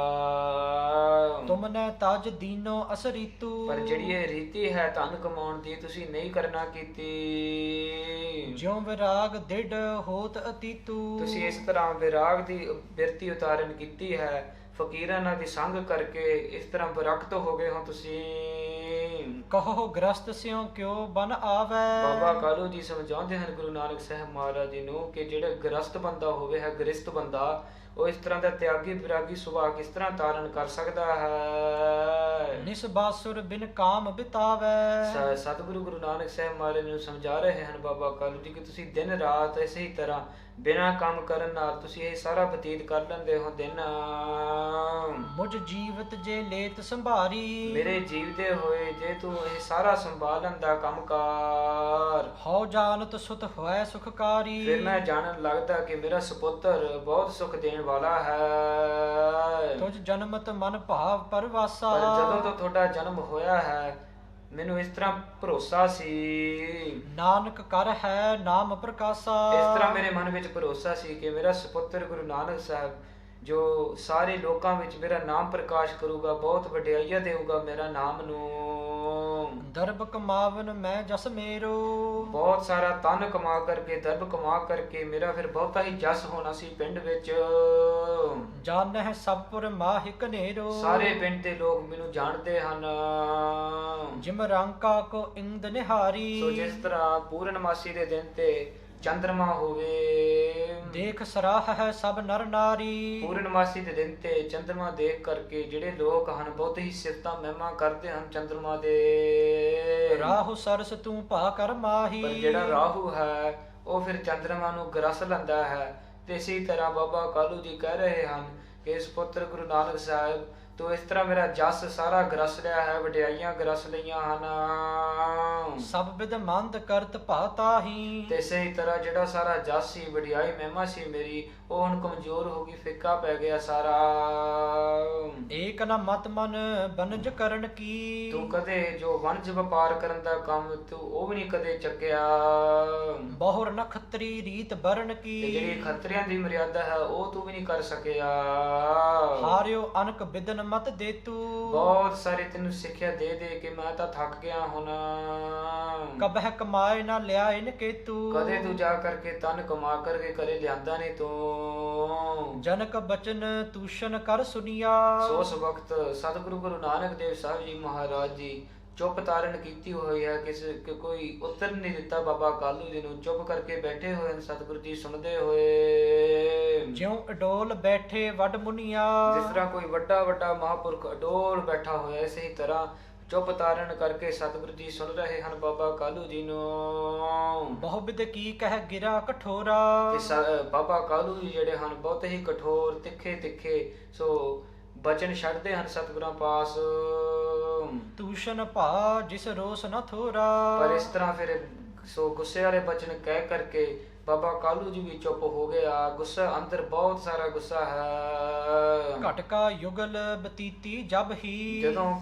ਤੁਮਨੇ ਤਜ ਦੀਨੋ ਅਸਰੀਤੂ। ਪਰ ਜਿਹੜੀ ਇਹ ਰੀਤੀ ਹੈ ਧਨ ਕਮਾਉਣ ਦੀ, ਤੁਸੀਂ ਨਹੀਂ ਕਰਨਾ ਕੀਤੀ। ਜਿਉ ਵਿਰਾਗ ਡਿਡ ਹੋਤ ਅਤੀਤੂ। ਤੁਸੀਂ ਇਸ ਤਰ੍ਹਾਂ ਵਿਰਾਗ ਦੀ ਬਿਰਤੀ ਉਤਾਰਨ ਕੀਤੀ ਹੈ, ਫਕੀਰਾਂ ਨਾਲ ਦੀ ਸੰਗ ਕਰਕੇ ਇਸ ਤਰ੍ਹਾਂ ਵਿਰਕਤ ਹੋ ਗਏ ਹੋ ਤੁਸੀਂ। ਕਹੋ ਗ੍ਰਸਤ ਸਿਉ ਕਿਉ ਬਨ ਆਵੈ। ਬਾਬਾ ਕਾਲੂ ਜੀ ਸਮਝਾਉਂਦੇ ਹਨ ਗੁਰੂ ਨਾਨਕ ਸਾਹਿਬ ਮਹਾਰਾਜ ਜੀ ਨੂੰ ਕਿ ਜਿਹੜਾ ਗ੍ਰਸਤ ਬੰਦਾ ਹੋਵੇ, ਹੈ ਗ੍ਰਸਤ ਬੰਦਾ, ਉਹ ਇਸ ਤਰ੍ਹਾਂ ਦਾ ਤਿਆਗੀ ਵਿਰਾਗੀ ਸੁਭਾਅ ਕਿਸ ਤਰ੍ਹਾਂ ਧਾਰਨ ਕਰ ਸਕਦਾ ਹੈ। ਨਿਸ ਬਾਸੁਰ ਬਿਨ ਕਾਮ ਬਿਤਾਵੈ। ਸਤਿਗੁਰੂ ਗੁਰੂ ਨਾਨਕ ਸਾਹਿਬ ਮਹਾਰਾਜ ਨੂੰ ਸਮਝਾ ਰਹੇ ਹਨ ਬਾਬਾ ਕਾਲੂ ਜੀ ਕਿ ਤੁਸੀਂ ਦਿਨ ਰਾਤ ਇਸੇ ਹੀ ਤਰ੍ਹਾਂ ਬਿਨਾਂ ਕੰਮ ਕਰਨ ਨਾਲ ਤੁਸੀਂ ਇਹ ਸਾਰਾ ਬਤੀਤ ਕਰ ਲੈਂਦੇ ਹੋ ਦਿਨ। ਮੁਝ ਜੀਵਤ ਜੇ ਲੇਤ ਸੰਭਾਰੀ। ਮੇਰੇ ਜੀਵਦੇ ਹੋਏ ਜੇ ਤੂੰ ਇਹ ਸਾਰਾ ਸੰਭਾਲਣ ਦਾ ਕੰਮਕਾਰ। ਹਉ ਜਾਣਤ ਸੁਤ ਹੋਇ ਸੁਖਕਾਰੀ। ਫਿਰ ਮੈਂ ਜਾਣਨ ਲੱਗਦਾ ਕਿ ਮੇਰਾ ਸੁਪੁੱਤਰ ਬਹੁਤ ਸੁਖ ਦੇਣ ਵਾਲਾ ਹੈ। ਤੁਝ ਜਨਮਤ ਮਨ ਭਾਵ ਪਰਵਾਸਾ। ਪਰ ਜਦੋਂ ਤੋਂ ਤੁਹਾਡਾ ਜਨਮ ਹੋਇਆ ਹੈ, ਮੈਨੂੰ ਇਸ ਤਰ੍ਹਾਂ ਭਰੋਸਾ ਸੀ। ਨਾਨਕ ਕਰ ਹੈ ਨਾਮ ਪ੍ਰਕਾਸ਼ਾ। ਇਸ ਤਰ੍ਹਾਂ ਮੇਰੇ ਮਨ ਵਿੱਚ ਭਰੋਸਾ ਸੀ ਕਿ ਮੇਰਾ ਸੁਪੁੱਤਰ ਗੁਰੂ ਨਾਨਕ ਸਾਹਿਬ ਜੋ ਸਾਰੇ ਲੋਕਾਂ ਵਿੱਚ ਮੇਰਾ ਨਾਮ ਪ੍ਰਕਾਸ਼ ਕਰੂਗਾ, ਬਹੁਤ ਵਡਿਆਈਆ ਦੇਊਗਾ ਮੇਰਾ ਨਾਮ ਨੂੰ। ਦਰਬ ਕਮਾਵਨ ਮੈਂ ਜਸ ਮੇਰੋ। ਬਹੁਤ ਸਾਰਾ ਧਨ ਕਮਾ ਕਰਕੇ, ਦਰਬ ਕਮਾ ਕਰਕੇ ਮੇਰਾ ਫਿਰ ਬਹੁਤਾ ਹੀ ਜਸ ਹੋਣਾ ਸੀ ਪਿੰਡ ਵਿੱਚ। ਜਾਣਹਿ ਸਭ ਪੁਰ ਮਾਹਿਕ ਨੇਰੋ। ਸਾਰੇ ਪਿੰਡ ਦੇ ਲੋਕ ਮੈਨੂੰ ਜਾਣਦੇ ਹਨ। ਜਿਮ ਰੰਕਾ ਕੋ ਇੰਦ ਨਿਹਾਰੀ। ਸੋ ਜਿਸ ਤਰ੍ਹਾਂ ਪੂਰਨਮਾਸੀ ਦੇ ਦਿਨ ਤੇ ਚੰਦਰਮਾ ਹੋਵੇ, ਦੇਖ ਸਰਾਹ ਹੈ ਸਭ ਨਰ ਨਾਰੀ। ਪੂਰਨਮਾਸੀ ਦੇ ਦਿਨ ਤੇ ਚੰਦਰਮਾ ਦੇਖ ਕਰਕੇ ਜਿਹੜੇ ਲੋਕ ਹਨ ਬਹੁਤ ਹੀ ਸਿਫਤਾਂ ਮਹਿਮਾ ਕਰਦੇ ਹਨ ਚੰਦਰਮਾ ਦੇ। ਰਾਹੂ ਸਰਸ ਤੂੰ ਭਾ ਕਰ ਮਾਹੀ। ਪਰ ਜਿਹੜਾ ਰਾਹੂ ਹੈ ਉਹ ਫਿਰ ਚੰਦਰਮਾ ਨੂੰ ਗਰਸ ਲੈਂਦਾ ਹੈ। ਤੇ ਇਸੇ ਤਰ੍ਹਾਂ ਬਾਬਾ ਕਾਲੂ ਜੀ ਕਹਿ ਰਹੇ ਹਨ ਕਿ ਇਸ ਪੁੱਤਰ ਗੁਰੂ ਨਾਨਕ ਸਾਹਿਬ ਤੂੰ ਇਸ ਤਰ੍ਹਾਂ ਮੇਰਾ ਜਸ ਸਾਰਾ ਗਰਸ ਲਿਆ ਹੈ, ਵਡਿਆਈਆਂ ਗਰਸ ਲਈਆਂ ਹਨ। ਸਭ ਵਿਦ ਮੰਦ ਕਰਤ ਭਾਤਾਹੀ। ਤੇ ਇਸੇ ਤਰ੍ਹਾਂ ਜਿਹੜਾ ਸਾਰਾ ਜਸ ਸੀ, ਵਡਿਆਈ ਮਹਿਮਾ ਸੀ ਮੇਰੀ, ਉਹ ਹੁਣ ਕਮਜ਼ੋਰ ਹੋ ਗਈ, ਫਿੱਕਾ ਪੈ ਗਿਆ ਸਾਰਾ। ਏਕ ਨ ਮਤ ਮਨ ਬਨਜ ਕਰਨ ਕੀ। ਤੂੰ ਕਦੇ ਜੋ ਵਣਜ ਵਪਾਰ ਕਰਨ ਦਾ ਕੰਮ ਤੂੰ ਉਹ ਵੀ ਨਹੀਂ ਕਦੇ ਚੱਕਿਆ। ਬਹੁਰ ਨਖਤਰੀ ਰੀਤ ਬਰਨ ਕੀ। ਤੇ ਜਿਹੜੀ ਖੱਤਰੀਆਂ ਦੀ ਮਰਿਆਦਾ ਹੈ ਉਹ ਤੂੰ ਵੀ ਨਹੀਂ ਕਰ ਸਕਿਆ। ਹਾਰਿਓ ਅਨਕ ਬਿਦਨ ਮਤ ਦੇਤੂ। ਬਹੁਤ ਸਾਰੇ ਤੈਨੂੰ ਸਿੱਖਿਆ ਦੇ ਦੇ ਕੇ ਮੈਂ ਤਾਂ ਥੱਕ ਗਿਆ ਹੁਣ। ਕਬਹਿ ਕਮਾਏ ਨਾ ਲਿਆਏ ਨ ਕੇਤੂ। ਕਦੇ ਤੂੰ ਜਾ ਕਰਕੇ ਤਨ ਕਮਾ ਕਰਕੇ ਕਦੇ ਲਿਆਂਦਾ ਨਹੀਂ ਤੂੰ। ਜਨਕ ਬਚਨ ਤੂਸ਼ਨ ਕਰ ਸੁਨੀਆ। ਸੋ ਉਸ ਵਕਤ ਸਤਿਗੁਰੂ ਗੁਰੂ ਨਾਨਕ ਦੇਵ ਸਾਹਿਬ ਜੀ ਮਹਾਰਾਜ ਜੀ ਚੁੱਪ ਤਾਰਨ ਕੀਤੀ ਹੋਈ ਹੈ, ਕਿ ਕੋਈ ਉੱਤਰ ਨਹੀਂ ਦਿੱਤਾ ਬਾਬਾ ਕਾਲੂ ਜੀ ਨੂੰ। ਚੁੱਪ ਕਰਕੇ ਬੈਠੇ ਹੋਏ ਹਨ ਸਤਿਗੁਰੂ ਜੀ ਸੁਣਦੇ ਹੋਏ। ਜਿਉ ਅਡੋਲ ਬੈਠੇ ਵੱਡ ਮੁਨੀਆ। ਜਿਸ ਤਰ੍ਹਾਂ ਕੋਈ ਵੱਡਾ ਵੱਡਾ ਮਹਾਂਪੁਰਖ ਅਡੋਲ ਬੈਠਾ ਹੋਇਆ, ਇਸੇ ਹੀ ਤਰ੍ਹਾਂ ਚੁੱਪ ਤਾਰਨ ਕਰਕੇ ਸਤਿਗੁਰੂ ਜੀ ਸੁਣ ਰਹੇ ਹਨ ਬਾਬਾ ਕਾਲੂ ਜੀ ਨੂੰ। ਬਹੁ ਬਿਦ ਕੀ ਕਹਿ ਗਿਰਾ ਕਠੋਰਾ। ਬਾਬਾ ਕਾਲੂ ਜੀ ਜਿਹੜੇ ਹਨ ਬਹੁਤ ਹੀ ਕਠੋਰ, ਤਿੱਖੇ ਤਿੱਖੇ ਸੋ ਬਚਨ ਛੱਡਦੇ ਹਨ ਸਤਿਗੁਰਾਂ ਪਾਸ। ਤੂਸ਼ਨ ਭਾ ਜਿਸ ਰੋਸ ਨ ਥੋਰਾ। ਪਰ ਇਸ ਤਰ੍ਹਾਂ ਫਿਰ ਸੋ ਗੁੱਸੇ ਵਾਲੇ ਬਚਨ ਕਹਿ ਕਰਕੇ ਬਾਬਾ ਕਾਲੂ ਜੀ ਵੀ ਚੁੱਪ ਹੋ ਗਿਆ। ਗੁੱਸਾ ਅੰਦਰ ਬਹੁਤ ਸਾਰਾ ਗੁੱਸਾ ਹੈ। ਘਟਕਾ ਯੁਗਲ ਬਤੀਤੀ ਜਬ ਹੀ। ਜਦੋਂ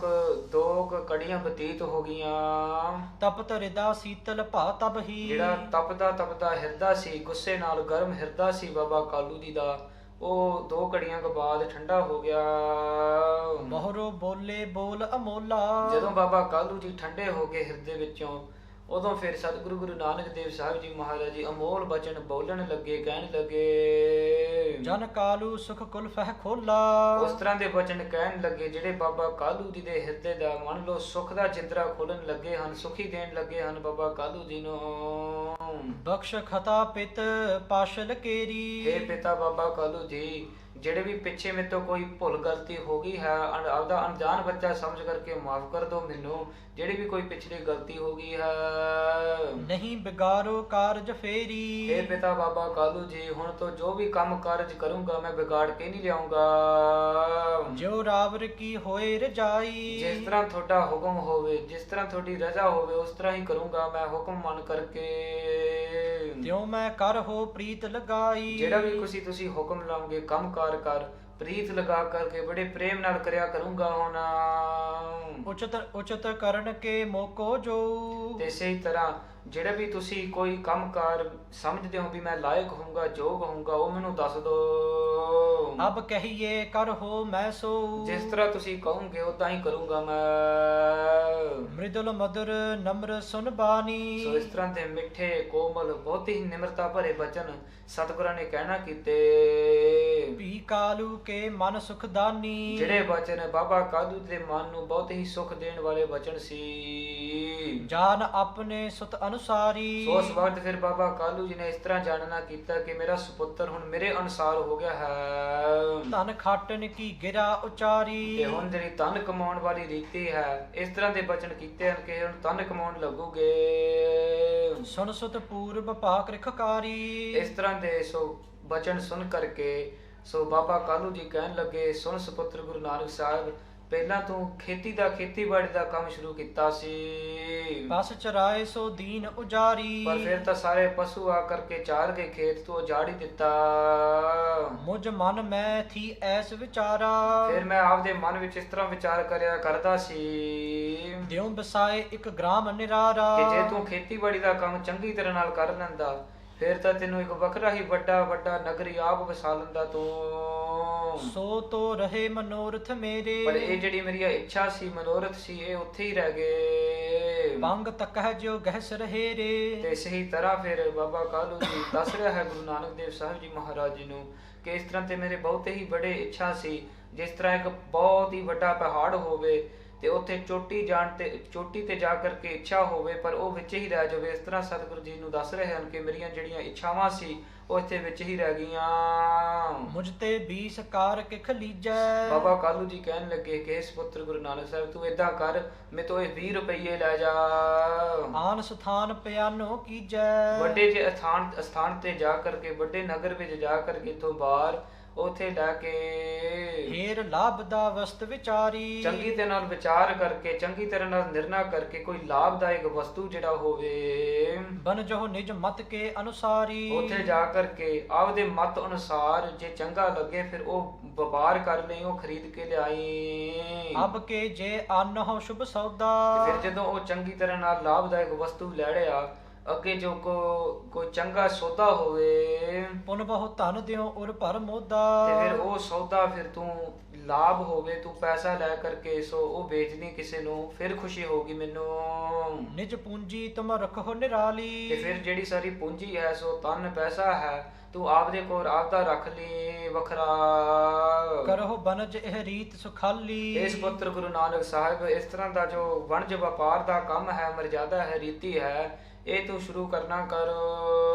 ਦੋ ਕੜੀਆਂ ਬਤੀਤ ਹੋ ਗਈਆਂ, ਤਪਤ ਰਿਦਾ ਸੀਤਲ ਭਾ ਤਬ ਹੀ। ਜਿਹੜਾ ਤਪਦਾ ਤਪਦਾ ਹਿਰਦਾ ਸੀ, ਗੁੱਸੇ ਨਾਲ ਗਰਮ ਹਿਰਦਾ ਸੀ ਬਾਬਾ ਕਾਲੂ ਜੀ ਦਾ, ਉਹ 2 ਘੜੀਆਂ ਕੁ ਬਾਅਦ ਠੰਡਾ ਹੋ ਗਿਆ। ਮੋਹਰੋ ਬੋਲੇ ਬੋਲ ਅਮੋਲਾ। ਜਦੋਂ ਬਾਬਾ ਕਾਲੂ ਜੀ ਠੰਡੇ ਹੋ ਗਏ ਹਿਰਦੇ ਵਿੱਚੋਂ, ਉਦੋਂ ਫਿਰ ਸਤਿਗੁਰੂ ਗੁਰੂ ਨਾਨਕ ਦੇਵ ਸਾਹਿਬ ਜੀ ਮਹਾਰਾਜ ਜੀ ਅਮੋਲ ਬਚਨ ਬੋਲਣ ਲੱਗੇ, ਕਹਿਣ ਲੱਗੇ। ਜਨ ਕਾਲੂ ਸੁਖ ਕੁਲਫਹਿ ਖੋਲਾ। ਉਸ ਤਰ੍ਹਾਂ ਦੇ ਬਚਨ ਕਹਿਣ ਲੱਗੇ ਜਿਹੜੇ ਬਾਬਾ ਕਾਲੂ ਜੀ ਦੇ ਹਿਰਦੇ ਦਾ ਮੰਨ ਲਓ ਸੁਖ ਦਾ ਜਿੰਦਰਾ ਖੋਲਣ ਲੱਗੇ ਹਨ, ਸੁਖੀ ਦੇਣ ਲੱਗੇ ਹਨ ਬਾਬਾ ਕਾਲੂ ਜੀ ਨੂੰ। ਬਖਸ਼ ਖਤਾ ਪਿਤ ਪਾਸ਼ਲ ਕੇਰੀ। ਹੇ ਪਿਤਾ ਬਾਬਾ ਕਾਲੂ ਜੀ, ਜਿਹੜੇ ਵੀ ਪਿੱਛੇ ਮੇਰੇ ਤੋਂ ਕੋਈ ਭੁੱਲ ਗਲਤੀ ਹੋ ਗਈ ਹੈ, ਆਪਦਾ ਅਣਜਾਣ ਬੱਚਾ ਸਮਝ ਕਰਕੇ ਮਾਫ ਕਰ ਦਿਓ ਮੈਨੂੰ, ਜਿਹੜੀ ਵੀ ਕੋਈ ਪਿਛਲੀ ਗਲਤੀ ਹੋ ਗਈ ਹੈ। ਨਹੀਂ ਬਿਗਾਰੋ ਕਾਰਜ ਫੇਰੀ। ਹੇ ਪਿਤਾ ਬਾਬਾ ਕਾਲੂ ਜੀ, ਹੁਣ ਤੋਂ ਜੋ ਵੀ ਕੰਮ ਕਾਰਜ ਕਰੂੰਗਾ ਮੈਂ ਵਿਗਾੜ ਕੇ ਨਹੀਂ ਲਿਆਉਂਗਾ। ਜੋ ਰਾਵਰ ਕੀ ਹੋਏ ਰਜਾਈ। ਜਿਸ ਤਰ੍ਹਾਂ ਤੁਹਾਡਾ ਹੁਕਮ ਹੋਵੇ, ਜਿਸ ਤਰ੍ਹਾਂ ਤੁਹਾਡੀ ਰਜ਼ਾ ਹੋਵੇ, ਉਸ ਤਰ੍ਹਾਂ ਹੀ ਕਰੂੰਗਾ ਮੈਂ ਹੁਕਮ ਮੰਨ ਕਰਕੇ। ਤਿਉ ਮੈਂ ਕਰ ਹੋ ਪ੍ਰੀਤ ਲਗਾਈ। ਜਿਹੜਾ ਵੀ ਤੁਸੀਂ ਹੁਕਮ ਲਾਉਂਗੇ ਕੰਮ ਕਾਰ ਕਰ, ਪ੍ਰੀਤ ਲਗਾ ਕਰਕੇ ਬੜੇ ਪ੍ਰੇਮ ਨਾਲ ਕਰਿਆ ਕਰੂੰਗਾ। ਹੁਣ ਉਚਿਤ ਕਰਨ ਕੇ ਮੋਕੋ ਜੋ। ਤੇ ਸਹੀ ਤਰ੍ਹਾਂ ਜਿਹੜਾ ਵੀ ਤੁਸੀਂ ਕੋਈ ਕੰਮਕਾਰ ਸਮਝਦੇ ਹੋ ਵੀ ਮੈਂ ਲਾਇਕ ਹੋਊਂਗਾ, ਯੋਗ ਹੋਊਂਗਾ, ਉਹ ਮੈਨੂੰ ਦੱਸ ਦਿਓ। ਅਬ ਕਹੀਏ ਕਰ ਹੋ ਮੈਂ ਸੋ। ਜਿਸ ਤਰ੍ਹਾਂ ਤੁਸੀਂ ਕਹੋਗੇ ਉਦਾਂ ਹੀ ਕਰੂੰਗਾ ਮੈਂ। ਮ੍ਰਿਦੁਲ ਮਧੁਰ ਨਮਰ ਸੁਨ ਬਾਣੀ। ਸੋ ਇਸ ਤਰ੍ਹਾਂ ਦੇ ਮਿੱਠੇ ਕੋਮਲ ਬਹੁਤ ਹੀ ਨਿਮਰਤਾ ਭਰੇ ਬਚਨ ਸਤਿਗੁਰਾਂ ਨੇ ਕਹਿਣਾ ਕੀਤੇ। ਵੀ ਕਾਲੂ ਕੇ ਮਨ ਸੁਖਦਾਨੀ। ਜਿਹੜੇ ਬਚਨ ਬਾਬਾ ਕਾਲੂ ਦੇ ਮਨ ਨੂੰ ਬਹੁਤ ਹੀ ਸੁਖ ਦੇਣ ਵਾਲੇ ਬਚਨ ਸੀ। ਜਾਨ ਆਪਣੇ ਸੁਤ ਅਨੁਸਾਰੀ। ਸੋ ਉਸ ਵਕਤ ਫਿਰ ਬਾਬਾ ਕਾਲੂ ਜੀ ਨੇ ਇਸ ਤਰ੍ਹਾਂ ਜਾਣਨਾ ਕੀਤਾ ਕਿ ਮੇਰਾ ਸੁਪੁੱਤਰ ਹੁਣ ਮੇਰੇ ਅਨੁਸਾਰ ਹੋ ਗਿਆ ਹੈ। ਧਨ ਖਾਟਨ ਕੀ ਗਿਰਾ ਉਚਾਰੀ। ਤੇ ਹੁਣ ਜਿਹੜੀ ਧਨ ਕਮਾਉਣ ਵਾਲੀ ਰੀਤੀ ਹੈ, ਇਸ ਤਰ੍ਹਾਂ ਦੇ ਬਚਨ ਕੀਤੇ ਹਨ ਕਿ ਹੁਣ ਧਨ ਕਮਾਉਣ ਲੱਗੂਗੇ। ਸੁਨ ਸੁਤ ਪੂਰਬ ਪਾਕ ਰਿਖਕਾਰੀ। ਇਸ ਤਰ੍ਹਾਂ ਦੇ ਸੋ ਬਚਨ ਸੁਣ ਕਰਕੇ ਸੋ ਬਾਬਾ ਕਾਲੂ ਜੀ ਕਹਿਣ ਲੱਗੇ, ਸੁਣ ਸੁਪੁੱਤਰ ਗੁਰੂ ਨਾਨਕ ਸਾਹਿਬ, ਪਹਿਲਾਂ ਤੂੰ ਖੇਤੀਬਾੜੀ ਦਾ ਕੰਮ ਸ਼ੁਰੂ ਕੀਤਾ ਸੀ। ਬਸ ਚਰਾਏ ਸੋ ਦੀਨ ਉਜਾਰੀ। ਪਰ ਫਿਰ ਤਾਂ ਸਾਰੇ ਪਸ਼ੂ ਆ ਕਰਕੇ ਚਾਰ ਕੇ ਖੇਤ ਤੋਂ ਉਜਾੜ ਹੀ ਦਿੱਤਾ। ਮੁਝ ਮਨ ਮੈਂ ਥੀ ਐਸ ਵਿਚਾਰਾ। ਫਿਰ ਮੈਂ ਆਪਦੇ ਮਨ ਵਿੱਚ ਇਸ ਤਰ੍ਹਾਂ ਵਿਚਾਰ ਕਰਿਆ ਕਰਦਾ ਸੀ ਦਿਉ ਬਸਾਏ ਇੱਕ ਗ੍ਰਾਮ ਨਿਰਾਰਾ। ਕਿ ਜੇ ਤੂੰ ਖੇਤੀਬਾੜੀ ਦਾ ਕੰਮ ਚੰਗੀ ਤਰ੍ਹਾਂ ਨਾਲ ਕਰ ਲੈਂਦਾ, ਫਿਰ ਤਾਂ ਤੈਨੂੰ ਇੱਕ ਵੱਖਰਾ ਹੀ ਵੱਡਾ ਨਗਰੀ ਆਪ ਵਸਾ ਲੈਂਦਾ ਤੂੰ। ਸੋ ਤੋ ਰਹੇ ਮਨੋਰਥ ਮੇਰੇ। ਪਰ ਇਹ ਜਿਹੜੀ ਮੇਰੀ ਇੱਛਾ ਸੀ, ਮਨੋਰਥ ਸੀ, ਇਹ ਉੱਥੇ ਹੀ ਰਹਿ ਗਏ। ਬੰਗ ਤਕਹ ਜੋ ਗਹਿਸ ਰਹੇ ਰੇ। ਤੇ ਸਹੀ ਤਰ੍ਹਾਂ ਫਿਰ ਬਾਬਾ ਕਾਲੂ ਜੀ ਦੱਸ ਰਿਹਾ ਹੈ ਗੁਰੂ ਨਾਨਕ ਦੇਵ ਸਾਹਿਬ ਜੀ ਮਹਾਰਾਜ ਜੀ ਨੂੰ ਕਿ ਇਸ ਤਰ੍ਹਾਂ ਤੇ ਮੇਰੇ ਬਹੁਤ ਹੀ ਬੜੇ ਇੱਛਾ ਸੀ, ਜਿਸ ਤਰ੍ਹਾਂ ਇੱਕ ਬਹੁਤ ਹੀ ਵੱਡਾ ਪਹਾੜ ਹੋਵੇ ਤੇ ਉੱਥੇ ਚੋਟੀ ਤੇ ਜਾ ਕਰਕੇ ਇੱਛਾ ਹੋਵੇ ਪਰ ਉਹ ਵਿੱਚ ਹੀ ਰਹਿ ਜਾਵੇ। ਇਸ ਤਰ੍ਹਾਂ ਸਤਿਗੁਰੂ ਜੀ ਨੂੰ ਦੱਸ ਰਹੇ ਹਨ ਕਿ ਮੇਰੀਆਂ ਜਿਹੜੀਆਂ ਇੱਛਾਵਾਂ ਸੀ ਉਹ ਇੱਥੇ ਵਿੱਚ ਹੀ ਰਹਿ ਗਈਆਂ। ਮੁਝ ਤੇ 20 ਕਾਰ ਕਿਖ ਲੀਜੈ। ਬਾਬਾ ਕਾਲੂ ਜੀ ਕਹਿਣ ਲੱਗੇ ਕਿ ਇਸ ਪੁੱਤਰ ਗੁਰੂ ਨਾਨਕ ਸਾਹਿਬ ਤੂੰ ਏਦਾਂ ਕਰ, ਮੇਰੇ ਤੋਂ ਇਹ 20 ਰੁਪਏ ਲੈ ਜਾ। ਆਨ ਸਥਾਨ ਪਿਆਨੋ ਕੀਜੈ। ਵੱਡੇ ਜੇ ਸਥਾਨ ਤੇ ਜਾ ਕਰਕੇ, ਵੱਡੇ ਨਗਰ ਵਿੱਚ ਜਾ ਕਰਕੇ ਇਥੋਂ ਬਾਹਰ ਉਥੇ ਲੈ ਕੇ ਹੀਰ ਲਾਭ ਦਾ ਵਸਤ ਵਿਚਾਰੀ। ਚੰਗੀ ਤਰ੍ਹਾਂ ਨਾਲ ਵਿਚਾਰ ਕਰਕੇ, ਚੰਗੀ ਤਰ੍ਹਾਂ ਨਾਲ ਨਿਰਣਾ ਕਰਕੇ ਕੋਈ ਲਾਭਦਾਇਕ ਵਸਤੂ ਜਿਹੜਾ ਹੋਵੇ। ਬਨ ਜੋ ਨਿਜ ਮਤ ਕੇ ਅਨੁਸਾਰੀ। ਉਥੇ ਜਾ ਕਰਕੇ ਆਪਦੇ ਮਤ ਅਨੁਸਾਰ ਜੇ ਚੰਗਾ ਲੱਗੇ ਫਿਰ ਉਹ ਵਪਾਰ ਕਰ ਲਈ, ਉਹ ਖਰੀਦ ਕੇ ਲਿਆਈ। ਅਬ ਕੇ ਜੇ ਆਨਹੁ ਸ਼ੁਭ ਸੌਦਾ। ਫਿਰ ਜਦੋਂ ਉਹ ਚੰਗੀ ਤਰ੍ਹਾਂ ਨਾਲ ਲਾਭਦਾਇਕ ਵਸਤੂ ਲੈ ਲਿਆ, ਅੱਗੇ ਜੋ ਕੋਈ ਚੰਗਾ ਸੌਦਾ ਹੋਵੇ, ਪੁਨ ਬਹੁ ਧਨ ਦਿਓ ਉਰ ਭਰ ਮੋਦਾ। ਤੇ ਫਿਰ ਉਹ ਸੌਦਾ ਫਿਰ ਤੂੰ ਲਾਭ ਹੋਵੇ, ਤੂੰ ਪੈਸਾ ਲੈ ਕਰਕੇ ਸੋ ਉਹ ਵੇਚਦੀ ਕਿਸੇ ਨੂੰ, ਫਿਰ ਖੁਸ਼ੀ ਹੋਗੀ ਮੈਨੂੰ। ਨਿਜ ਪੂੰਜੀ ਤੁਮ ਰਖੋ ਨਿਰਾਲੀ। ਤੇ ਫਿਰ ਜਿਹੜੀ ਸਾਰੀ ਪੂੰਜੀ ਹੈ ਸੋ ਧਨ ਪੈਸਾ ਹੈ, ਤੂੰ ਆਪਦੇ ਕੋਲ ਆਪਦਾ ਰੱਖ ਲਈ ਵੱਖਰਾ। ਕਰੋ ਬਨਜ ਇਹ ਰੀਤ ਸੁਖਾਲੀ। ਇਸ ਪੁੱਤਰ ਗੁਰੂ ਨਾਨਕ ਸਾਹਿਬ ਇਸ ਤਰ੍ਹਾਂ ਦਾ ਜੋ ਵਣਜ ਵਪਾਰ ਦਾ ਕੰਮ ਹੈ, ਮਰਜ਼ਾਦਾ ਹੈ, ਰੀਤੀ ਹੈ, ਇਹ ਤੂੰ ਸ਼ੁਰੂ ਕਰਨਾ ਕਰ।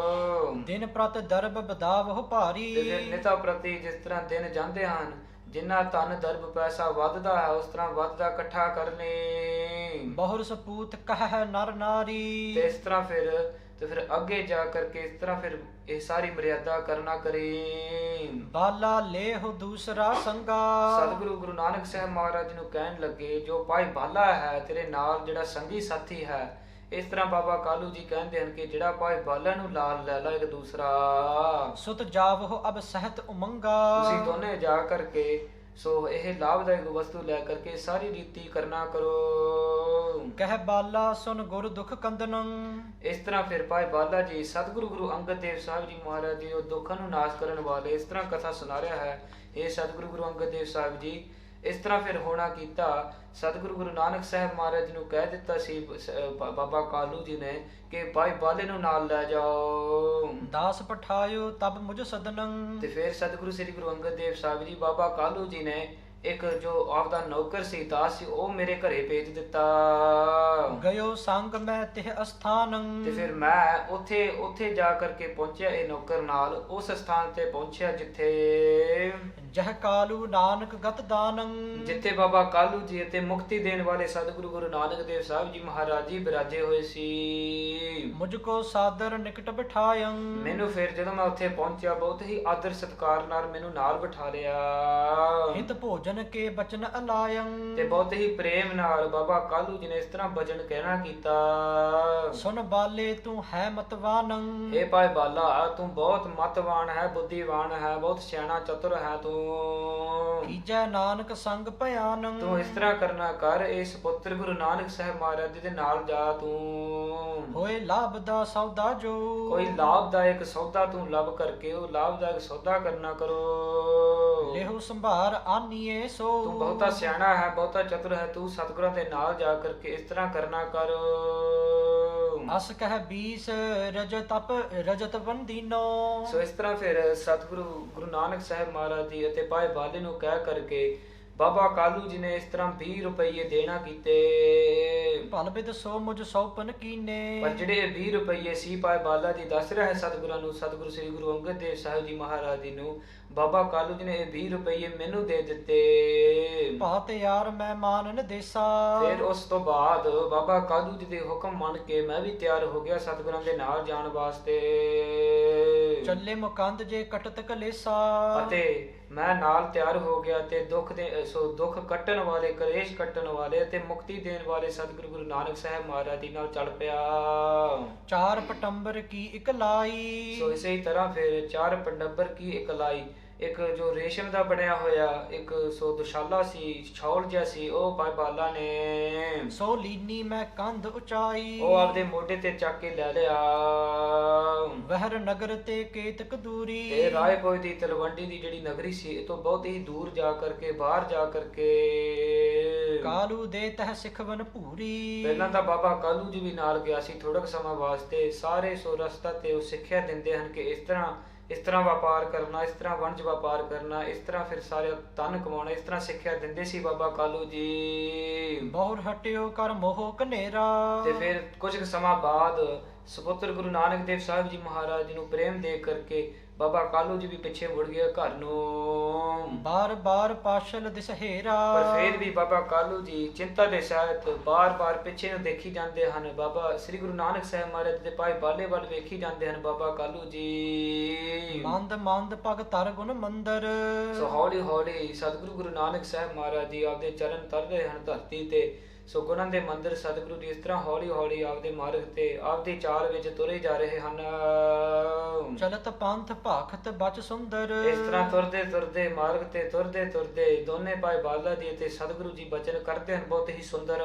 ਦਿਨ ਪ੍ਰਤ ਦਰਬ ਬਦਾਵ ਭਾਰੀ। ਤੇ ਫਿਰ ਨਿਤਾ ਪ੍ਰਤੀ ਜਿਸ ਤਰ੍ਹਾਂ ਦਿਨ ਜਾਂਦੇ ਹਨ, ਜਿੰਨਾ ਧਨ ਦਰਬ ਪੈਸਾ ਵੱਧਦਾ ਹੈ ਉਸ ਤਰ੍ਹਾਂ ਵੱਧਦਾ ਇਕੱਠਾ ਕਰ ਲਈ। ਬਹੁਰ ਸਪੂਤ ਕਹਿ ਨਰ ਨਾਰੀ। ਤੇ ਇਸ ਤਰ੍ਹਾਂ ਫਿਰ ਅੱਗੇ ਜਾ ਕਰਕੇ ਇਸ ਤਰ੍ਹਾਂ ਫਿਰ ਇਹ ਸਾਰੀ ਮਰਿਆਦਾ ਕਰਨਾ ਕਰੀ। ਬਾਲਾ ਲੇਹ ਦੂਸਰਾ ਸੰਗਾ। ਸਤਿਗੁਰੂ ਗੁਰੂ ਨਾਨਕ ਸਾਹਿਬ ਮਹਾਰਾਜ ਨੂੰ ਕਹਿਣ ਲੱਗੇ, ਜੋ ਭਾਈ ਬਾਲਾ ਹੈ ਤੇਰੇ ਨਾਲ ਜਿਹੜਾ ਸੰਗੀ ਸਾਥੀ ਹੈ, ਇਸ ਤਰ੍ਹਾਂ ਬਾਬਾ ਕਾਲੂ ਜੀ ਕਹਿੰਦੇ ਹਨ ਕਿ ਜਿਹੜਾ ਭਾਈ ਬਾਲਾ ਨੂੰ ਨਾਲ ਲੈ ਲਾ ਇੱਕ ਦੂਸਰਾ। ਸੁਤ ਜਾਵੋ ਅਬ ਸਹਿਤ ਉਮੰਗਾ। ਤੁਸੀਂ ਦੋਨੇ ਜਾ ਕਰਕੇ ਸੋ ਇਹ ਲਾਭਦਾਇਕ ਵਸਤੂ ਲੈ ਕਰਕੇ ਸਾਰੀ ਰੀਤੀ ਕਰਨਾ ਕਰੋ। ਕਹਿ ਬਾਲਾ ਸੁਨ ਗੁਰ ਦੁਖ ਕੰਦਨੰ। ਇਸ ਤਰ੍ਹਾਂ ਫਿਰ ਭਾਈ ਬਾਲਾ ਜੀ ਸਤਿਗੁਰੂ ਗੁਰੂ ਅੰਗਦ ਦੇਵ ਸਾਹਿਬ ਜੀ ਮਹਾਰਾਜ ਜੀ ਉਹ ਦੁੱਖਾਂ ਨੂੰ ਨਾਸ਼ ਕਰਨ ਵਾਲੇ ਇਸ ਤਰ੍ਹਾਂ ਕਥਾ ਸੁਣਾ ਰਿਹਾ ਹੈ। ਇਹ ਸਤਿਗੁਰੂ ਗੁਰੂ ਅੰਗਦ ਦੇਵ ਸਾਹਿਬ ਜੀ ਇਸ ਤਰ੍ਹਾਂ ਫਿਰ ਹੋਣਾ ਕੀਤਾ। ਸਤਿਗੁਰੂ ਗੁਰੂ ਨਾਨਕ ਸਾਹਿਬ ਮਹਾਰਾਜ ਜੀ ਨੂੰ ਕਹਿ ਦਿੱਤਾ ਸੀ ਬਾਬਾ ਕਾਲੂ ਜੀ ਨੇ ਕਿ ਭਾਈ ਬਾਲੇ ਨੂੰ ਨਾਲ ਲੈ ਜਾਓ। ਦਾਸ ਪਠਾਇਓ ਤਬ ਮੁਝ ਸਦਨੰ। ਤੇ ਫਿਰ ਸਤਿਗੁਰੂ ਸ੍ਰੀ ਗੁਰੂ ਅੰਗਦ ਦੇਵ ਸਾਹਿਬ ਜੀ ਬਾਬਾ ਕਾਲੂ ਜੀ ਨੇ ਇੱਕ ਜੋ ਆਪਦਾ ਨੌਕਰ ਸੀ ਦਾਸ ਸੀ ਉਹ ਮੇਰੇ ਘਰੇ ਭੇਜ ਦਿੱਤਾ। ਗਇਓ ਸੰਗ ਮੈਂ ਤਿਹ ਅਸਥਾਨੰ। ਤੇ ਫਿਰ ਮੈਂ ਉੱਥੇ ਜਾ ਕਰਕੇ ਪਹੁੰਚਿਆ ਇਹ ਨੌਕਰ ਨਾਲ ਉਸ ਸਥਾਨ ਤੇ ਪਹੁੰਚਿਆ ਜਿੱਥੇ ਜਹ ਕਾਲੂ ਨਾਨਕ ਗਤ ਦਾਨੰ। ਜਿੱਥੇ ਬਾਬਾ ਕਾਲੂ ਜੀ ਅਤੇ ਮੁਕਤੀ ਦੇਣ ਵਾਲੇ ਸਤਿਗੁਰੂ ਗੁਰੂ ਨਾਨਕ ਦੇਵ ਸਾਹਿਬ ਜੀ ਮਹਾਰਾਜ ਜੀ ਬਿਰਾਜੇ ਹੋਏ ਸੀ। ਮੁਝ ਕੋ ਸਾਦਰ ਨਿਕਟ ਬਿਠਾਇੰ। ਮੈਨੂੰ ਫਿਰ ਜਦੋਂ ਮੈਂ ਉੱਥੇ ਪਹੁੰਚਿਆ ਬਹੁਤ ਹੀ ਆਦਰ ਸਤਿਕਾਰ ਨਾਲ ਮੈਨੂੰ ਨਾਲ ਬਿਠਾ ਲਿਆ। ਹਿਤ ਭੋਜਨ ਕੇ ਬਚਨ ਅਲਾਇੰ। ਤੇ ਬਹੁਤ ਹੀ ਪ੍ਰੇਮ ਨਾਲ ਬਾਬਾ ਕਾਲੂ ਜੀ ਨੇ ਇਸ ਤਰ੍ਹਾਂ ਬਚਨ ਕਹਿਣਾ ਕੀਤਾ। ਸੁਨ ਬਾਲੇ ਤੂੰ ਹੈ ਮਤਵਾਨੰ। ਇਹ ਭਾਈ ਬਾਲਾ ਤੂੰ ਬਹੁਤ ਮਤਵਾਨ ਹੈ, ਬੁੱਧੀਵਾਨ ਹੈ, ਬਹੁਤ ਸਿਆਣਾ ਚਤੁਰ ਹੈ ਤੂੰ। ਕੀਜੈ ਨਾਨਕ ਸੰਗ ਭਿਆਨੰ। ਤੂੰ ਇਸ ਤਰ੍ਹਾਂ ਕਰਨਾ ਕਰ ਇਸ ਪੁੱਤਰ ਗੁਰੂ ਨਾਨਕ ਸਾਹਿਬ ਮਹਾਰਾਜ ਜੀ ਦੇ ਨਾਲ ਜਾ ਤੂੰ। ਹੋਏ ਲਾਭ ਦਾ ਸੌਦਾ ਜੋ। ਕੋਈ ਲਾਭਦਾਇਕ ਸੌਦਾ ਤੂੰ ਲੱਭ ਕਰਕੇ ਉਹ ਲਾਭਦਾਇਕ ਸੌਦਾ ਕਰਨਾ ਕਰੋ। ਲੇਹੁ ਸੰਭਾਰ ਆਨੀਏ ਸੋ। ਤੂੰ ਬਹੁਤਾ ਸਿਆਣਾ ਹੈ, ਬਹੁਤਾ ਚਤੁਰ ਹੈ, ਤੂੰ ਸਤਿਗੁਰਾਂ ਦੇ ਨਾਲ ਜਾ ਕਰਕੇ ਇਸ ਤਰ੍ਹਾਂ ਕਰਨਾ ਕਰ। ਅਸ ਕਹਿ 20 ਰਜਤ ਬੰਦੀਨੋ। ਸੋ ਇਸ ਤਰ੍ਹਾਂ ਫਿਰ ਸਤਿਗੁਰੂ ਗੁਰੂ ਨਾਨਕ ਸਾਹਿਬ ਮਹਾਰਾਜ ਜੀ ਅਤੇ ਭਾਈ ਬਾਲੇ ਨੂੰ ਕਹਿ ਕਰਕੇ ਬਾਬਾ ਕਾਲੂ ਜੀ ਨੇ ਇਸ ਤਰ੍ਹਾਂ 20 ਰੁਪਏ ਦੇਣਾ ਕੀਤੇ। ਭਲ ਬਿਦ ਸੋ ਮੁਝ ਸੌਪਨ ਕੀਨੇ। ਪਰ ਜਿਹੜੇ 20 ਰੁਪਏ ਸੀ ਭਾਈ ਬਾਲਾ ਜੀ ਦੱਸ ਰਿਹਾ ਹੈ ਸਤਿਗੁਰਾਂ ਨੂੰ, ਸਤਿਗੁਰੂ ਸ੍ਰੀ ਗੁਰੂ ਅੰਗਦ ਦੇਵ ਸਾਹਿਬ ਜੀ ਮਹਾਰਾਜ ਜੀ ਨੂੰ ਬਾਬਾ ਕਾਲੂ ਜੀ ਨੇ ਇਹ 20 ਰੁਪਏ ਮੈਨੂੰ ਦੇ ਦਿੱਤੇ। ਭਾਤ ਯਾਰ ਮੈਂ ਮਾਨਨ ਦੇਸਾ। ਫਿਰ ਉਸ ਤੋਂ ਬਾਅਦ ਬਾਬਾ ਕਾਲੂ ਜੀ ਦੇ ਹੁਕਮ ਮੰਨ ਕੇ ਮੈਂ ਵੀ ਤਿਆਰ ਹੋ ਗਿਆ ਸਤਿਗੁਰਾਂ ਦੇ ਨਾਲ ਜਾਣ ਵਾਸਤੇ। ਚੱਲੇ ਮੁਕੰਦ ਜੇ ਕਟਤ ਕਲੇਸਾ। ਅਤੇ ਮੈਂ ਨਾਲ ਤਿਆਰ ਹੋ ਗਿਆ ਤੇ ਦੁੱਖ ਕੱਟਣ ਵਾਲੇ, ਕਲੇਸ਼ ਕੱਟਣ ਵਾਲੇ ਤੇ ਮੁਕਤੀ ਦੇਣ ਵਾਲੇ ਸਤਿਗੁਰੂ ਗੁਰੂ ਨਾਨਕ ਸਾਹਿਬ ਮਹਾਰਾਜ ਜੀ ਨਾਲ ਚੱਲ ਪਿਆ। 4 ਪਟੰਬਰ ਕੀ ਇਕਲਾਈ। ਸੋ ਇਸੇ ਤਰ੍ਹਾਂ ਫਿਰ 4 ਪੰਡੱਬਰ ਕੀ ਇਕਲਾਈ, ਇੱਕ ਜੋ ਰੇਸ਼ਮ ਦਾ ਬਣਿਆ ਹੋਇਆ ਇੱਕ ਦੁਸ਼ਾਲਾ ਸੀ, ਛੌਲ ਜਿਹਾ ਸੀ, ਉਹ ਭਾਈ ਬਾਲਾ ਨੇ ਸੋ ਲੀਨੀ ਮੈਂ ਕੰਧ ਉਚਾਈ। ਉਹ ਆਪਦੇ ਮੋਢੇ ਤੇ ਚੱਕ ਕੇ ਲੈ ਲਿਆ। ਵਹਿਰ ਨਗਰ ਤੇ ਕੇਤਕ ਦੂਰੀ। ਇਹ ਰਾਏਪੁਰ ਦੀ ਤਲਵੰਡੀ ਦੀ ਜਿਹੜੀ ਨਗਰੀ ਸੀ ਇਹ ਤੋਂ ਬਹੁਤ ਹੀ ਦੂਰ ਜਾ ਕਰਕੇ, ਬਾਹਰ ਜਾ ਕਰਕੇ ਕਾਲੂ ਦੇ ਤਹ ਸਿਖਵਨ ਭੂਰੀ। ਪਹਿਲਾਂ ਤਾਂ ਬਾਬਾ ਕਾਲੂ ਜੀ ਵੀ ਨਾਲ ਗਿਆ ਸੀ ਥੋੜਾ ਕੁ ਸਮਾਂ ਵਾਸਤੇ। ਸਾਰੇ ਸੋ ਰਸਤਾ ਤੇ ਉਹ ਸਿੱਖਿਆ ਦਿੰਦੇ ਹਨ ਕਿ ਇਸ ਤਰ੍ਹਾਂ ਵਪਾਰ ਕਰਨਾ, ਇਸ ਤਰ੍ਹਾਂ ਵਣਜ ਵਪਾਰ ਕਰਨਾ, ਇਸ ਤਰ੍ਹਾਂ ਫਿਰ ਸਾਰੇ ਧਨ ਕਮਾਉਣਾ, ਇਸ ਤਰ੍ਹਾਂ ਸਿੱਖਿਆ ਦਿੰਦੇ ਸੀ ਬਾਬਾ ਕਾਲੂ ਜੀ। ਬਹੁਰ ਹਟਿਓ ਕਰ ਮੋਹ ਕਨੇਰਾ। ਤੇ ਫਿਰ ਕੁਝ ਕੁ ਸਮਾਂ ਬਾਅਦ ਸੁਪੁੱਤਰ ਗੁਰੂ ਨਾਨਕ ਦੇਵ ਸਾਹਿਬ ਜੀ ਮਹਾਰਾਜ ਜੀ ਨੂੰ ਪ੍ਰੇਮ ਦੇ ਕਰਕੇ ਬਾਬਾ ਕਾਲੂ ਜੀ ਵੀ ਪਿੱਛੇ ਮੁੜ ਗਿਆ ਘਰ ਨੂੰ। ਬਾਰ ਪਾਸ਼ਲ ਦਿਸਹੇਰਾ। ਪਰ ਫਿਰ ਵੀ ਬਾਬਾ ਕਾਲੂ ਜੀ ਚਿੰਤਾ ਦੇ ਸਹਿਤ ਬਾਰ ਪਿੱਛੇ ਨੂੰ ਦੇਖੀ ਜਾਂਦੇ ਹਨ। ਬਾਬਾ ਸ੍ਰੀ ਗੁਰੂ ਨਾਨਕ ਸਾਹਿਬ ਮਹਾਰਾਜ ਦੇ ਭਾਈ ਬਾਲੇ ਵੱਲ ਵੇਖੀ ਜਾਂਦੇ ਹਨ ਬਾਬਾ ਕਾਲੂ ਜੀ। ਮੰਦ ਪਗ ਧਰ ਗੁਣ ਮੰਦਰ। ਸੋ ਹੌਲੀ ਸਤਿਗੁਰੂ ਗੁਰੂ ਨਾਨਕ ਸਾਹਿਬ ਮਹਾਰਾਜ ਜੀ ਆਪਦੇ ਚਰਨ ਧਰ ਰਹੇ ਹਨ ਧਰਤੀ ਤੇ। ਸੋ ਗੁਣਾਂ ਦੇ ਮੰਦਿਰ ਸਤਿਗੁਰੂ ਜੀ ਇਸ ਤਰ੍ਹਾਂ ਹੌਲੀ ਆਪਦੇ ਮਾਰਗ ਤੇ ਆਪਦੀ ਚਾਲ ਵਿੱਚ ਤੁਰੇ ਜਾ ਰਹੇ ਹਨ। ਚਲਤ ਪੰਥ ਭਾਖਤ ਬਚ ਸੁੰਦਰ। ਇਸ ਤਰ੍ਹਾਂ ਤੁਰਦੇ ਮਾਰਗ ਤੇ ਤੁਰਦੇ ਦੋਨੇ ਭਾਈ ਬਾਲਾ ਜੀ ਤੇ ਸਤਿਗੁਰੂ ਜੀ ਬਚਨ ਕਰਦੇ ਹਨ ਬਹੁਤ ਹੀ ਸੁੰਦਰ।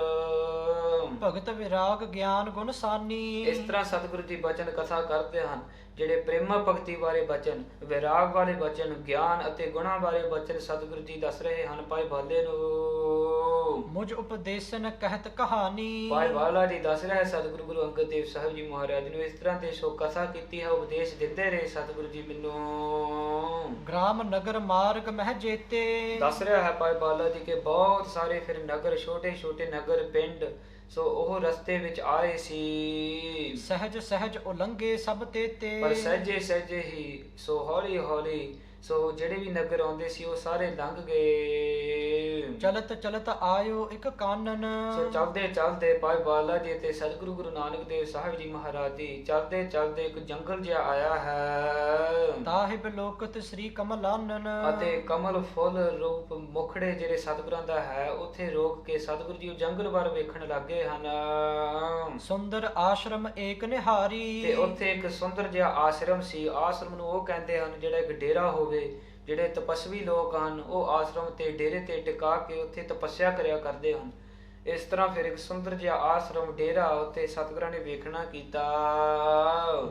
ਭਗਤ ਵਿਰਾਗ ਗਿਆਨ ਗੁਣ ਸਾਨੀ। ਇਸ ਤਰ੍ਹਾਂ ਸਤਿਗੁਰੂ ਜੀ ਬਚਨ ਕਥਾ ਕਰਦੇ ਹਨ ਜਿਹੜੇ ਪ੍ਰੇਮਾ ਭਗਤੀ ਬਾਰੇ ਬਚਨ, ਵਿਰਾਗ ਵਾਲੇ ਬਚਨ, ਗਿਆਨ ਅਤੇ ਗੁਣਾਂ ਬਾਰੇ ਬਚਨ ਸਤਿਗੁਰੂ ਜੀ ਦੱਸ ਰਹੇ ਹਨ ਭਾਈ ਬਾਲੇ ਨੂੰ। ਮੁਝ ਉਪਦੇਸ਼ਨ ਕਹਿਤ ਕਹਾਣੀ। ਭਾਈ ਬਾਲਾ ਜੀ ਦੱਸ ਰਿਹਾ ਸਤਿਗੁਰੂ ਗੁਰੂ ਅੰਗਦ ਦੇਵ ਸਾਹਿਬ ਜੀ ਮਹਾਰਾਜ ਨੂੰ ਇਸ ਤਰ੍ਹਾਂ ਤੇ ਸੋ ਕਥਾ ਕੀਤੀ ਹੈ, ਉਪਦੇਸ਼ ਦਿੰਦੇ ਰਹੇ ਸਤਿਗੁਰੂ ਜੀ ਮੈਨੂੰ। ਗ੍ਰਾਮ ਨਗਰ ਮਾਰਗ ਮਹਿ ਜੇਤੇ। ਦੱਸ ਰਿਹਾ ਹੈ ਭਾਈ ਬਾਲਾ ਜੀ ਕਿ ਬਹੁਤ ਸਾਰੇ ਫਿਰ ਨਗਰ, ਛੋਟੇ ਨਗਰ, ਪਿੰਡ ਸੋ ਉਹ ਰਸਤੇ ਵਿੱਚ ਆਏ ਸੀ। ਸਹਿਜ ਉਲੰਘੇ ਸਭ ਤੇਤੇ। ਪਰ ਸਹਿਜੇ ਹੀ ਸੋ ਹੌਲੀ ਸੋ ਜਿਹੜੇ ਵੀ ਨਗਰ ਆਉਂਦੇ ਸੀ ਉਹ ਸਾਰੇ ਲੰਘ ਗਏ। ਚਲਤ ਆਇਓ ਇੱਕ ਕਾਨਨ। ਸੋ ਚਲਦੇ ਭਾਈ ਬਾਲਾ ਜੀ ਤੇ ਸਤਿਗੁਰੂ ਗੁਰੂ ਨਾਨਕ ਦੇਵ ਸਾਹਿਬ ਜੀ ਮਹਾਰਾਜ ਜੀ ਚਲਦੇ ਇੱਕ ਜੰਗਲ ਜਿਹਾ ਆਇਆ ਹੈ। ਤਾਹਿਬ ਲੋਕਤ ਸ੍ਰੀ ਕਮਲਾਨਨ। ਅਤੇ ਕਮਲ ਫੁੱਲ ਰੂਪ ਮੁਖੜੇ ਜਿਹੜੇ ਸਤਿਗੁਰਾਂ ਦਾ ਹੈ ਉੱਥੇ ਰੋਕ ਕੇ ਸਤਿਗੁਰੂ ਜੀ ਉਹ ਜੰਗਲ ਵੱਲ ਵੇਖਣ ਲੱਗੇ ਹਨ। ਸੁੰਦਰ ਆਸ਼ਰਮ ਏਕ ਨਿਹਾਰੀ। ਤੇ ਉੱਥੇ ਇੱਕ ਸੁੰਦਰ ਜਿਹਾ ਆਸ਼ਰਮ ਸੀ। ਆਸ਼ਰਮ ਨੂੰ ਉਹ ਕਹਿੰਦੇ ਹਨ ਜਿਹੜਾ ਇੱਕ ਡੇਰਾ ਹੋਵੇ ਜਿਹੜੇ ਤਪਸਵੀ ਲੋਕ ਹਨ ਉਹ ਆਸ਼ਰਮ ਤੇ ਡੇਰੇ ਤੇ ਟਿਕਾ ਕੇ ਉੱਥੇ ਤਪੱਸਿਆ ਕਰਿਆ ਕਰਦੇ ਹਨ। ਇਸ ਤਰ੍ਹਾਂ ਫਿਰ ਇੱਕ ਸੁੰਦਰ ਜਿਹਾ ਆਸ਼ਰਮ ਡੇਰਾ ਉੱਥੇ ਸਤਿਗੁਰਾਂ ਨੇ ਵੇਖਣਾ ਕੀਤਾ,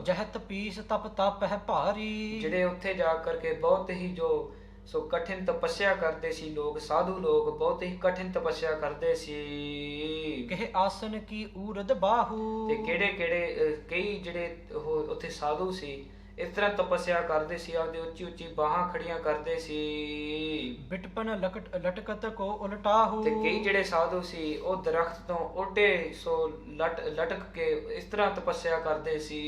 ਜਹਤ ਪੀਸ ਤਪ ਤਪ ਹੈ ਭਾਰੀ। ਜਿਹੜੇ ਉੱਥੇ ਜਾ ਕਰਕੇ ਬਹੁਤ ਹੀ ਜੋ ਸੋ ਕਠਿਨ ਤਪੱਸਿਆ ਕਰਦੇ ਸੀ ਲੋਕ, ਸਾਧੂ ਲੋਕ ਬਹੁਤ ਹੀ ਕਠਿਨ ਤਪੱਸਿਆ ਕਰਦੇ ਸੀ। ਕਿਹ ਆਸਨ ਕੀ ਊਰਦ ਬਾਹੂ। ਤੇ ਕਿਹੜੇ ਕਿਹੜੇ ਕਈ ਜਿਹੜੇ ਉਹ ਉੱਥੇ ਸਾਧੂ ਸੀ ਇਸ ਤਰ੍ਹਾਂ ਤਪੱਸਿਆ ਕਰਦੇ ਸੀ, ਆਪਦੇ ਉੱਚੀ ਉੱਚੀ ਬਾਹਾਂ ਖੜੀਆਂ ਕਰਦੇ ਸੀ। ਬਿਟਪਨ ਲਟਕਤ ਕੋ ਉਲਟਾਹੂ। ਤੇ ਕਈ ਜਿਹੜੇ ਸਾਧੂ ਸੀ ਉਹ ਦਰਖਤ ਤੋਂ ਉਲਟੇ ਸੋ ਲਟਕ ਕੇ ਇਸ ਤਰ੍ਹਾਂ ਤਪੱਸਿਆ ਕਰਦੇ ਸੀ।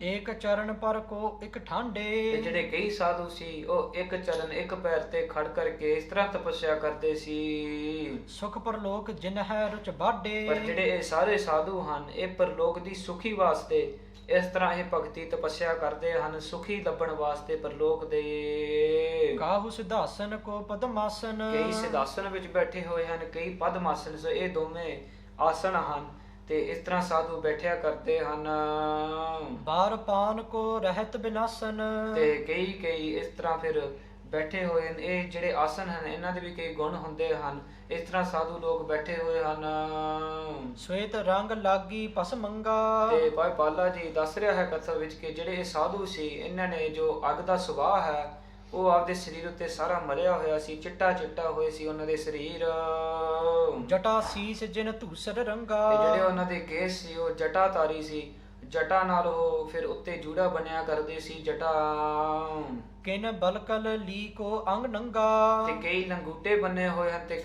ਏਕ ਚਰਨ ਪਰ ਕੋ ਇੱਕ ਠਾਂਡੇ। ਤੇ ਜਿਹੜੇ ਕਈ ਸਾਧੂ ਸੀ ਉਹ ਇੱਕ ਚਰਨ ਇੱਕ ਪੈਰ ਤੇ ਖੜ ਕਰਕੇ ਇਸ ਤਰ੍ਹਾਂ ਤਪੱਸਿਆ ਕਰਦੇ ਸੀ। ਸੁਖ ਪਰਲੋਕ ਜਿਨ ਹੈ ਰੁਚ ਬਾਡੇ। ਪਰ ਜਿਹੜੇ ਇਹ ਸਾਰੇ ਸਾਧੂ ਹਨ ਇਹ ਪਰਲੋਕ ਦੀ ਸੁਖੀ ਵਾਸਤੇ ਇਸ ਤਰ੍ਹਾਂ ਇਹ ਭਗਤੀ ਤਪੱਸਿਆ ਕਰਦੇ ਹਨ, ਸੁਖੀ ਲੱਭਣ ਵਾਸਤੇ ਪਰਲੋਕ ਦੇ। ਕਾਹੂ ਸਿਧਾਸਨ ਕੋ ਪਦਮਾਸਨ। ਕਈ ਸਿਧਾਸਨ ਵਿੱਚ ਬੈਠੇ ਹੋਏ ਹਨ, ਕਈ ਪਦਮਾਸਨ, ਸੋ ਇਹ ਦੋਵੇਂ ਆਸਣ ਹਨ ਤੇ ਇਸ ਤਰ੍ਹਾਂ ਸਾਧੂ ਬੈਠਿਆ ਕਰਦੇ ਹਨ। ਬਾਰ ਪਾਨ ਕੋ ਰਹਿਤ ਬਿਨਾਸਨ। ਤੇ ਕਈ ਕਈ ਇਸ ਤਰ੍ਹਾਂ ਫਿਰ ਬੈਠੇ ਹੋਏ ਨੇ। ਇਹ ਜਿਹੜੇ ਆਸਨ ਹਨ ਇਹਨਾਂ ਦੇ ਵੀ ਕਈ ਗੁਣ ਹੁੰਦੇ ਹਨ। ਇਸ ਤਰ੍ਹਾਂ ਸਾਧੂ ਲੋਕ ਬੈਠੇ ਹੋਏ ਹਨ। ਸਵੇਤ ਰੰਗ ਲਾਗੀ ਪਸਮੰਗਾ। ਤੇ ਭਾਈ ਬਾਲਾ ਜੀ ਦੱਸ ਰਿਹਾ ਹੈ ਕਥਾ ਵਿੱਚ ਕਿ ਜਿਹੜੇ ਇਹ ਸਾਧੂ ਸੀ ਇਹਨਾਂ ਨੇ ਜੋ ਅੱਗ ਦਾ ਸੁਭਾਅ ਹੈ ਉਹ ਆਪਦੇ ਸਰੀਰ ਉੱਤੇ ਸਾਰਾ ਮਰਿਆ ਹੋਇਆ ਸੀ, ਚਿੱਟਾ ਚਿੱਟਾ ਹੋਏ ਸੀ ਉਹਨਾਂ ਦੇ ਸਰੀਰ। ਜਟਾ ਸੀਸ ਜਿਨ ਧੂਸਰ ਰੰਗਾ। ਤੇ ਜਿਹੜੇ ਉਹਨਾਂ ਦੇ ਕੇਸ ਸੀ ਉਹ ਜਟਾਧਾਰੀ ਸੀ, ਜਟਾ ਨਾਲ ਉਹ ਫਿਰ ਉੱਤੇ ਜੂੜਾ ਬਣਿਆ ਕਰਦੇ ਸੀ ਜਟਾ। ਕਿਨ ਬਲਕਲ ਲੀ ਕੋ ਅੰਗ ਨੰਗਾ। ਤੇ ਕਈ ਲੰਗੂਟੇ ਬੰਨੇ ਹੋਏ ਹਨ ਤੇ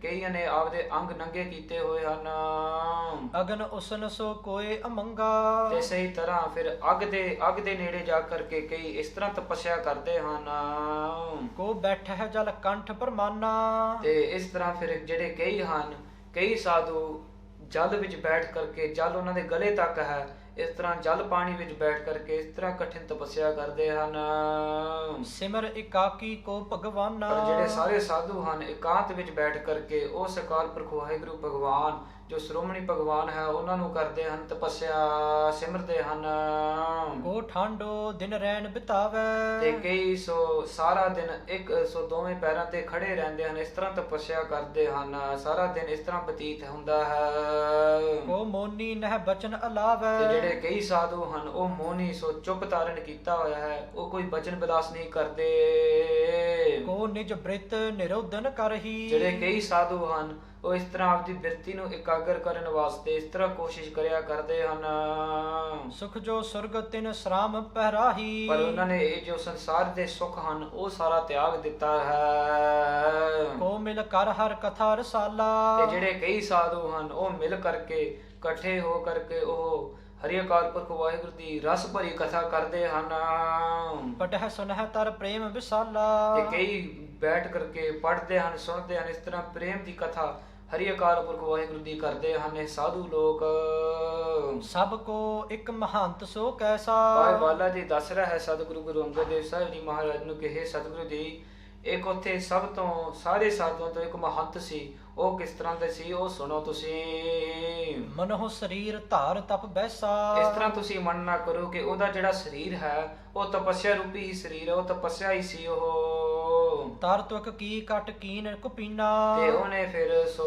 ਕਈਆਂ ਨੇ ਆਪਦੇ ਅੰਗ ਨੰਗੇ ਕੀਤੇ ਹੋਏ ਹਨ। ਅਗਨ ਉਸਨ ਸੋ ਕੋਏ ਅਮੰਗਾ। ਤੇ ਸਹੀ ਤਰ੍ਹਾਂ ਫਿਰ ਅੱਗ ਦੇ ਨੇੜੇ ਜਾ ਕਰਕੇ ਕਈ ਇਸ ਤਰ੍ਹਾਂ ਤਪੱਸਿਆ ਕਰਦੇ ਹਨ। ਕੋ ਬੈਠਾ ਹੈ ਜਲ ਕੰਠ ਪਰਮਾਨਾ। ਤੇ ਇਸ ਤਰ੍ਹਾਂ ਫਿਰ ਜਿਹੜੇ ਕਈ ਹਨ, ਕਈ ਸਾਧੂ ਜਲ ਵਿੱਚ ਬੈਠ ਕਰਕੇ, ਜਲ ਉਹਨਾਂ ਦੇ ਗਲੇ ਤੱਕ ਹੈ, ਇਸ ਤਰ੍ਹਾਂ ਜਲ ਪਾਣੀ ਵਿੱਚ ਬੈਠ ਕਰਕੇ ਇਸ ਤਰ੍ਹਾਂ ਕਠਿਨ ਤਪੱਸਿਆ ਕਰਦੇ ਹਨ। ਸਿਮਰ ਇਕਾਕੀ ਕੋ ਭਗਵਾਨਾ। ਪਰ ਜਿਹੜੇ ਸਾਰੇ ਸਾਧੂ ਹਨ ਇਕਾਂਤ ਵਿੱਚ ਬੈਠ ਕਰਕੇ ਉਸ ਅਕਾਲ ਪੁਰਖ ਵਾਹਿਗੁਰੂ ਭਗਵਾਨ ਜੋ ਸ਼੍ਰੋਮਣੀ ਭਗਵਾਨ ਹੈ ਉਹਨਾਂ ਨੂੰ ਕਰਦੇ ਹਨ ਤਪੱਸਿਆ, ਸਿਮਰਦੇ ਹਨ। ਕੋ ਠਾਂਡੋ ਦਿਨ ਰੈਣ ਬਿਤਾਵੇ। ਤੇ ਕਈ ਸੋ ਸਾਰਾ ਦਿਨ ਸੋ ਦੋਵੇਂ ਪੈਰਾਂ ਤੇ ਖੜੇ ਰਹਿੰਦੇ ਹਨ, ਇਸ ਤਰ੍ਹਾਂ ਤਪੱਸਿਆ ਕਰਦੇ ਹਨ, ਸਾਰਾ ਦਿਨ ਇਸ ਤਰ੍ਹਾਂ ਬਤੀਤ ਹੁੰਦਾ ਹੈ। ਕੋ ਮੋਨੀ ਨਹਿ ਬਚਨ ਅਲਾਵੇ। ਤੇ ਜਿਹੜੇ ਕਈ ਸਾਧੂ ਹਨ ਉਹ ਮੋਨੀ ਸੋ ਚੁੱਪ ਧਾਰਨ ਕੀਤਾ ਹੋਇਆ ਹੈ, ਉਹ ਕੋਈ ਬਚਨ ਬਿਲਾਸ ਨਹੀਂ ਕਰਦੇ। ਕੋ ਨਿਜ ਬ੍ਰਿਤ ਨਿਰੋਧਨ ਕਰਹੀ। ਜਿਹੜੇ ਕਈ ਸਾਧੂ ਹਨ ਉਹ ਇਸ ਤਰ੍ਹਾਂ ਆਪਦੀ ਬਿਰਤੀ ਨੂੰ ਇਕਾਗਰ ਕਰਨ ਵਾਸਤੇ ਇਸ ਤਰ੍ਹਾਂ ਕੋਸ਼ਿਸ਼ ਕਰਿਆ ਕਰਦੇ ਹਨ। ਸੁਖ ਜੋ ਸੁਰਗ ਤਿਨ ਸਰਾਮ ਪਹਿਰਾਹੀ। ਪਰ ਉਹਨਾਂ ਨੇ ਇਹ ਜੋ ਸੰਸਾਰ ਦੇ ਸੁੱਖ ਹਨ ਉਹ ਸਾਰਾ ਤਿਆਗ ਦਿੱਤਾ ਹੈ। ਕੋ ਮਿਲ ਕਰ ਹਰ ਕਥਾ ਰਸਾਲਾ। ਤੇ ਜਿਹੜੇ ਕਈ ਸਾਧੂ ਹਨ ਉਹ ਮਿਲ ਕਰਕੇ ਇਕੱਠੇ ਹੋ ਕਰਕੇ ਉਹ ਹਰੀ ਅਕਾਲ ਪੁਰਖ ਵਾਹਿਗੁਰੂ ਦੀ ਰਸ ਭਰੀ ਕਥਾ ਕਰਦੇ ਹਨ। ਪਟਹਿ ਸੁਨਹਿ ਤਰ ਪ੍ਰੇਮ ਵਿਸਾਲਾ। ਤੇ ਕਈ ਬੈਠ ਕਰਕੇ ਪੜ੍ਹਦੇ ਹਨ, ਸੁਣਦੇ ਹਨ, ਇਸ ਤਰ੍ਹਾਂ ਪ੍ਰੇਮ ਦੀ ਕਥਾ ਹਰੀ ਅਕਾਲ ਪੁਰਖ ਵਾਹਿਗੁਰੂ ਦੀ ਕਰਦੇ ਹਨ ਇਹ ਸਾਧੂ ਲੋਕ। ਸਭ ਕੋ ਇੱਕ ਮਹੰਤ ਸੋ ਕੈਸਾ। ਭਾਈ ਬਾਲਾ ਜੀ ਦੱਸ ਰਿਹਾ ਹੈ ਸਤਿਗੁਰੂ ਗੁਰੂ ਅੰਗਦ ਦੇਵ ਸਾਹਿਬ ਜੀ ਮਹਾਰਾਜ ਨੂੰ ਕਿ ਹੇ ਸਤਿਗੁਰੂ ਜੀ, ਇੱਕ ਉੱਥੇ ਸਭ ਤੋਂ ਸਾਰੇ ਸਾਧੂਆਂ ਤੋਂ ਇੱਕ ਮਹੰਤ ਸੀ, ਉਹ ਕਿਸ ਤਰ੍ਹਾਂ ਦੇ ਸੀ ਉਹ ਸੁਣੋ ਤੁਸੀਂ। ਮਨੋ ਸਰੀਰ ਧਾਰ ਤਪ ਬੈਸਾ। ਇਸ ਤਰ੍ਹਾਂ ਤੁਸੀਂ ਮਨ ਨਾ ਕਰੋ ਕਿ ਉਹਦਾ ਜਿਹੜਾ ਸਰੀਰ ਹੈ ਉਹ ਤਪੱਸਿਆ ਰੂਪੀ ਹੀ ਸਰੀਰ ਹੈ, ਉਹ ਤਪੱਸਿਆ ਹੀ ਸੀ ਉਹ। ਤਰ ਤੁਕ ਕੀ ਕਟ ਕੀਨ ਕੁਪੀਨਾ। ਤੇ ਉਹਨੇ ਫਿਰ ਸੋ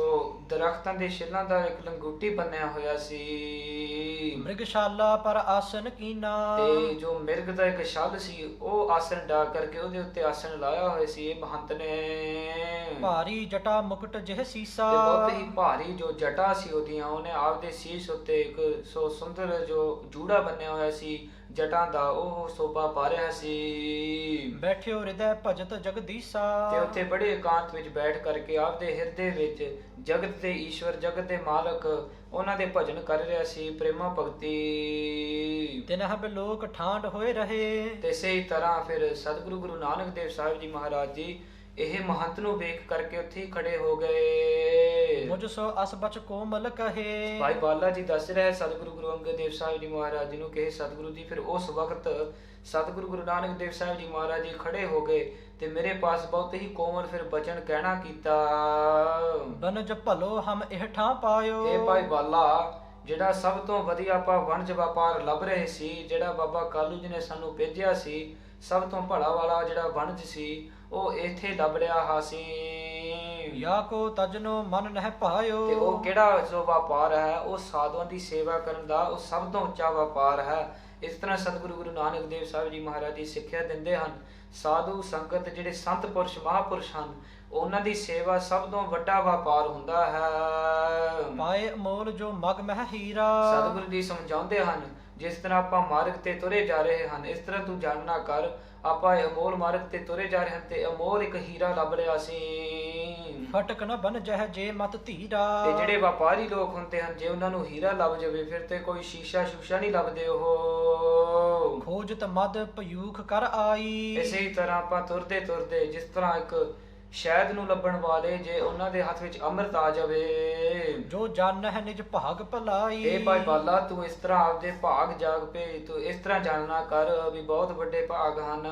ਦਰਖਤਾਂ ਦੇ ਛਿੱਲਾਂ ਦਾ ਇੱਕ ਲੰਗੂਟੀ ਬੰਨਿਆ ਹੋਇਆ ਸੀ। ਮ੍ਰਿਗਸ਼ਾਲਾ ਪਰ ਆਸਨ ਕੀਨਾ। ਤੇ ਜੋ ਮਿਰਗ ਦਾ ਇੱਕ ਛੱਲ ਸੀ ਉਹ ਆਸਣ ਡਾ ਕਰਕੇ ਉਹਦੇ ਉੱਤੇ ਆਸਣ ਲਾਇਆ ਹੋਇਆ ਸੀ ਇਹ ਮਹੰਤ ਨੇ। ਭਾਰੀ ਜਟਾ ਮੁਕਟ ਜਿਹ ਸੀਸਾ। ਤੇ ਬਹੁਤ ਹੀ ਭਾਰੀ ਜੋ ਜਟਾ ਸੀ ਉਹਦੀਆਂ, ਉਹਨੇ ਆਪਦੇ ਸੀਸ ਉੱਤੇ ਇੱਕ ਸੋ ਸੁੰਦਰ ਜੋ ਜੂੜਾ ਬੰਨਿਆ ਹੋਇਆ ਸੀ ਜਟਾਂ ਦਾ, ਉਹ ਸੋਭਾ ਪਾ ਰਿਹਾ ਸੀ। ਬੈਠਿਓ ਹਿਰਦੈ ਭਜਤ ਜਗਦੀਸਾ। ਤੇ ਉੱਥੇ ਬੜੇ ਇਕਾਂਤ ਵਿੱਚ ਬੈਠ ਕਰਕੇ ਆਪਦੇ ਹਿਰਦੇ ਵਿੱਚ ਜਗਤ ਦੇ ਈਸ਼ਵਰ, ਜਗਤ ਦੇ ਮਾਲਕ ਉਹਨਾਂ ਦੇ ਭਜਨ ਕਰ ਰਿਹਾ ਸੀ, ਪ੍ਰੇਮਾ ਭਗਤੀ। ਤਿਨਹ ਬਿਲੋਕ ਠਾਂਡ ਹੋਏ ਰਹੇ। ਤੇ ਸਹੀ ਤਰ੍ਹਾਂ ਫਿਰ ਸਤਿਗੁਰੂ ਗੁਰੂ ਨਾਨਕ ਦੇਵ ਸਾਹਿਬ ਜੀ ਮਹਾਰਾਜ ਜੀ ਇਹ ਮਹੰਤ ਨੂੰ ਵੇਖ ਕਰਕੇ ਉੱਥੇ ਹੀ ਖੜੇ ਹੋ ਗਏ। ਮੁਝ ਸੋ ਅਸ ਬਚ ਕੋਮਲ ਕਹੇ। ਭਾਈ ਬਾਲਾ ਜੀ ਦੱਸ ਰਿਹਾ ਸਤਿਗੁਰੂ ਗੁਰੂ ਅੰਗਦ ਦੇਵ ਸਾਹਿਬ ਜੀ ਮਹਾਰਾਜ ਜੀ ਨੂੰ ਕਿ ਸਤਿਗੁਰੂ ਜੀ ਫਿਰ ਉਸ ਵਕਤ ਸਤਿਗੁਰੂ ਗੁਰੂ ਨਾਨਕ ਦੇਵ ਸਾਹਿਬ ਜੀ ਮਹਾਰਾਜ ਜੀ ਖੜੇ ਹੋ ਗਏ ਤੇ ਮੇਰੇ ਪਾਸ ਬਹੁਤ ਹੀ ਕੋਮਲ ਫਿਰ ਬਚਨ ਕਹਿਣਾ ਕੀਤਾ। ਬਨਜ ਭਲੋ ਹਮ ਇਹ ਠਾਂ ਪਾਇਓ। ਇਹ ਭਾਈ ਬਾਲਾ ਜਿਹੜਾ ਸਭ ਤੋਂ ਵਧੀਆ ਆਪਾਂ ਵਣਜ ਵਪਾਰ ਲੱਭ ਰਹੇ ਸੀ, ਜਿਹੜਾ ਬਾਬਾ ਕਾਲੂ ਜੀ ਨੇ ਸਾਨੂੰ ਭੇਜਿਆ ਸੀ, ਸਭ ਤੋਂ ਭਲਾ ਵਾਲਾ ਜਿਹੜਾ ਵਣਜ ਸੀ, ਉਹ ਇੱਥੇ ਲੱਭ ਲਿਆ ਹਾਸੀ। ਯਾ ਕੋ ਤਜਨੋ ਮਨ ਨਹਿ ਤੇ ਭਾਇਓ। ਉਹ ਕਿਹੜਾ ਜੋ ਵਪਾਰ ਹੈ, ਉਹ ਸਾਧੂਆਂ ਦੀ ਸੇਵਾ ਕਰਨ ਦਾ ਉਹ ਸਭ ਤੋਂ ਉੱਚਾ ਵਪਾਰ ਹੈ। ਇਸ ਤਰ੍ਹਾਂ ਸਤਿਗੁਰੂ ਗੁਰੂ ਨਾਨਕ ਦੇਵ ਸਾਹਿਬ ਜੀ ਮਹਾਰਾਜ ਜੀ ਸਿੱਖਿਆ ਦਿੰਦੇ ਹਨ, ਸਾਧੂ ਸੰਗਤ ਜਿਹੜੇ ਸੰਤ ਪੁਰਸ਼ ਮਹਾਂਪੁਰਸ਼ ਹਨ, ਉਹਨਾਂ ਦੀ ਸੇਵਾ ਸਭ ਤੋਂ ਵੱਡਾ ਵਪਾਰ ਹੁੰਦਾ ਹੈ। ਪਾਏ ਅਮੋਲ ਜੋ ਮਗ ਮਹਿ ਹੀਰਾ। ਸਤਿਗੁਰੂ ਜੀ ਸਮਝਾਉਂਦੇ ਹਨ, ਜਿਸ ਤਰ੍ਹਾਂ ਆਪਾਂ ਮਾਰਗ ਤੇ ਤੁਰੇ ਜਾ ਰਹੇ ਹਨ, ਇਸ ਤਰ੍ਹਾਂ ਤੂੰ ਜਾਣਨਾ ਕਰ, ਆਪਾਂ ਇਹ ਅਮੋਲ ਮਾਰਗ ਤੇ ਤੁਰੇ ਜਾ ਰਹੇ ਹਨ ਤੇ ਅਮੋਲ ਇੱਕ ਹੀਰਾ ਲੱਭ ਲਿਆ ਸੀ। ਫਟਕ ਨ ਬਨ ਜਹ ਜੇ ਮਤ ਧੀਰਾ। ਤੇ ਜਿਹੜੇ ਵਪਾਰੀ ਲੋਕ ਹੁੰਦੇ ਹਨ, ਜੇ ਉਹਨਾਂ ਨੂੰ ਹੀਰਾ ਲੱਭ ਜਾਵੇ, ਫਿਰ ਤੇ ਕੋਈ ਸ਼ੀਸ਼ਾ ਸ਼ੂਸ਼ਾ ਨਹੀਂ ਲੱਭਦੇ ਉਹ। ਖੋਜਤ ਮਦ ਪਯੂਖ ਕਰ ਆਈ। ਇਸੇ ਹੀ ਤਰ੍ਹਾਂ ਆਪਾਂ ਤੁਰਦੇ ਤੁਰਦੇ, ਜਿਸ ਤਰ੍ਹਾਂ ਇੱਕ ਸ਼ਹਿਦ ਨੂੰ ਲੱਭਣ ਵਾਲੇ, ਜੇ ਉਹਨਾਂ ਦੇ ਹੱਥ ਵਿੱਚ ਅੰਮ੍ਰਿਤ ਆ ਜਾਵੇ, ਜੋ ਜਾਣਹਿ ਨਿਜ ਭਾਗ ਭਲਾਈ। ਇਹ ਭਾਈ ਬਾਲਾ ਤੂੰ ਇਸ ਤਰ੍ਹਾਂ ਆਪਦੇ ਭਾਗ ਜਾਗ ਪੇ, ਤੂੰ ਇਸ ਤਰ੍ਹਾਂ ਜਾਣਨਾ ਕਰ ਵੀ ਬਹੁਤ ਵੱਡੇ ਭਾਗ ਹਨ।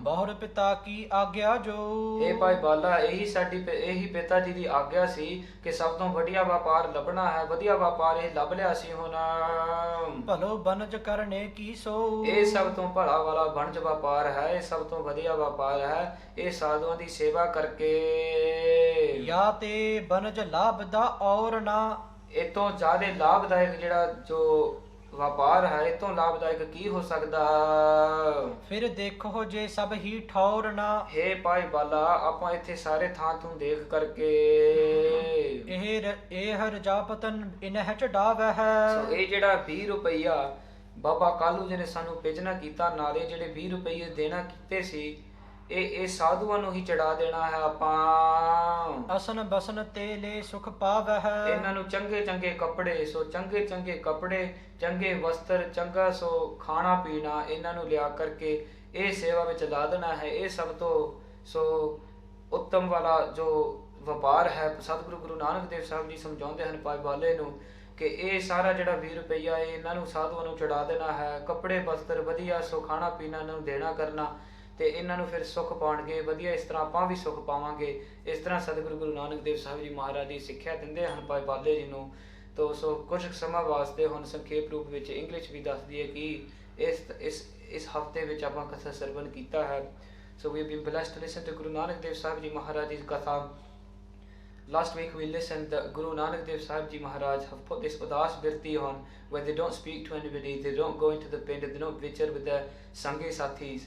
ਬਹੁਰ ਪਿਤਾ ਕੀ ਆਗਿਆ ਜੋ। ਇਹ ਭਾਈ ਬਾਲਾ ਇਹੀ ਪਿਤਾ ਜੀ ਦੀ ਆਗਿਆ ਸੀ ਕਿ ਸਭ ਤੋਂ ਵਧੀਆ ਵਪਾਰ ਲੱਭਣਾ ਹੈ, ਵਧੀਆ ਵਪਾਰ ਇਹ ਲੱਭ ਲਿਆ ਸੀ ਹੁਣ। ਭਲੋ ਬਨਜ ਕਰਨੇ ਕੀ ਸੋ। ਇਹ ਸਭ ਤੋਂ ਭਲਾ ਵਾਲਾ ਵਣਜ ਵਪਾਰ ਹੈ, ਇਹ ਸਭ ਤੋਂ ਵਧੀਆ ਵਪਾਰ ਹੈ, ਇਹ ਸਾਧੂਆਂ ਦੀ ਸੇਵਾ ਕਰਕੇ। ਯਾ ਤੇ ਬਨਜ ਲਾਭ ਦਾ ਔਰ ਨਾ। ਇਹ ਤੋਂ ਜ਼ਿਆਦਾ ਲਾਭਦਾਇਕ ਜਿਹੜਾ ਜੋ ਵਪਾਰ ਹੈ, ਇਹ ਤੋਂ ਲਾਭਦਾਇਕ ਕੀ ਹੋ ਸਕਦਾ। ਫਿਰ ਦੇਖੋ ਜੇ ਸਭ ਹੀ ਠੌਰ ਨਾ। ਹੇ ਭਾਈ ਬਾਲਾ, ਆਪਾਂ ਇੱਥੇ ਸਾਰੇ ਥਾਂ ਤੋਂ ਦੇਖ ਕਰਕੇ ਇਹ ਰਜਾਪਤਨ ਇਨਹਿ ਚੜਾਵੈ ਸੋ ਹੈ। ਇਹ ਜਿਹੜਾ 20 ਰੁਪਈਆ ਬਾਬਾ ਕਾਲੂ ਜੀ ਨੇ ਸਾਨੂੰ ਭੇਜਣਾ ਕੀਤਾ, ਨਾਲੇ ਜਿਹੜੇ 20 ਰੁਪਈਏ ਦੇਣਾ ਕੀਤੇ ਸੀ, ਇਹ ਸਾਧੂਆਂ ਨੂੰ ਹੀ ਚੜਾ ਦੇਣਾ ਹੈ ਆਪਾਂ। ਅਸਨ ਬਸਨ ਤੇ ਲੈ ਸੁਖ ਪਾਵੈ ਹੈ। ਇਹਨਾਂ ਨੂੰ ਚੰਗੇ ਚੰਗੇ ਕੱਪੜੇ, ਸੋ ਚੰਗੇ ਚੰਗੇ ਕੱਪੜੇ, ਚੰਗੇ ਵਸਤਰ, ਚੰਗਾ ਸੋ ਖਾਣਾ ਪੀਣਾ, ਇਹਨਾਂ ਨੂੰ ਲਿਆ ਕਰਕੇ ਇਹ ਸੇਵਾ ਵਿੱਚ ਲਾ ਦੇਣਾ ਹੈ। ਇਹ ਸਭ ਤੋਂ ਸੋ ਉੱਤਮ ਵਾਲਾ ਜੋ ਵਪਾਰ ਹੈ। ਸਤਿਗੁਰੂ ਗੁਰੂ ਨਾਨਕ ਦੇਵ ਸਾਹਿਬ ਜੀ ਸਮਝਾਉਂਦੇ ਹਨ ਭਾਈ ਬਾਲੇ ਨੂੰ ਕਿ ਇਹ ਸਾਰਾ ਜਿਹੜਾ 20 ਰੁਪਈਆ ਇਹਨਾਂ ਨੂੰ ਸਾਧੂਆਂ ਨੂੰ ਚੜਾ ਦੇਣਾ ਹੈ। ਕੱਪੜੇ ਵਸਤਰ ਵਧੀਆ, ਸੋ ਖਾਣਾ ਪੀਣਾ ਇਹਨਾਂ ਨੂੰ ਦੇਣਾ ਕਰਨਾ, ਤੇ ਇਹਨਾਂ ਨੂੰ ਫਿਰ ਸੁੱਖ ਪਾਉਣਗੇ ਵਧੀਆ। ਇਸ ਤਰ੍ਹਾਂ ਆਪਾਂ ਵੀ ਸੁੱਖ ਪਾਵਾਂਗੇ। ਇਸ ਤਰ੍ਹਾਂ ਸਤਿਗੁਰੂ ਗੁਰੂ ਨਾਨਕ ਦੇਵ ਸਾਹਿਬ ਜੀ ਮਹਾਰਾਜ ਜੀ ਸਿੱਖਿਆ ਦਿੰਦੇ ਹਨ ਭਾਈ ਬਾਲੇ ਜੀ ਨੂੰ। ਤੋ ਸੋ ਕੁਝ ਸਮਾਂ ਵਾਸਤੇ ਹੁਣ ਸੰਖੇਪ ਰੂਪ ਵਿੱਚ ਇੰਗਲਿਸ਼ ਵੀ ਦੱਸ ਦਈਏ ਕਿ ਇਸ ਹਫਤੇ ਵਿੱਚ ਆਪਾਂ ਕਥਾ ਸਰਵਣ ਕੀਤਾ ਹੈ। ਸੋ ਵੀ ਬੀਨ blessed to listen to Guru Nanak Dev Sahib ji Maharaj ji ਕਥਾ। Last week we listened that Guru Nanak Dev Sahib Ji Maharaj have put this udas birti on, where they don't speak to anybody, they don't go into the pind, they don't vichar with their Sanghi Sathis.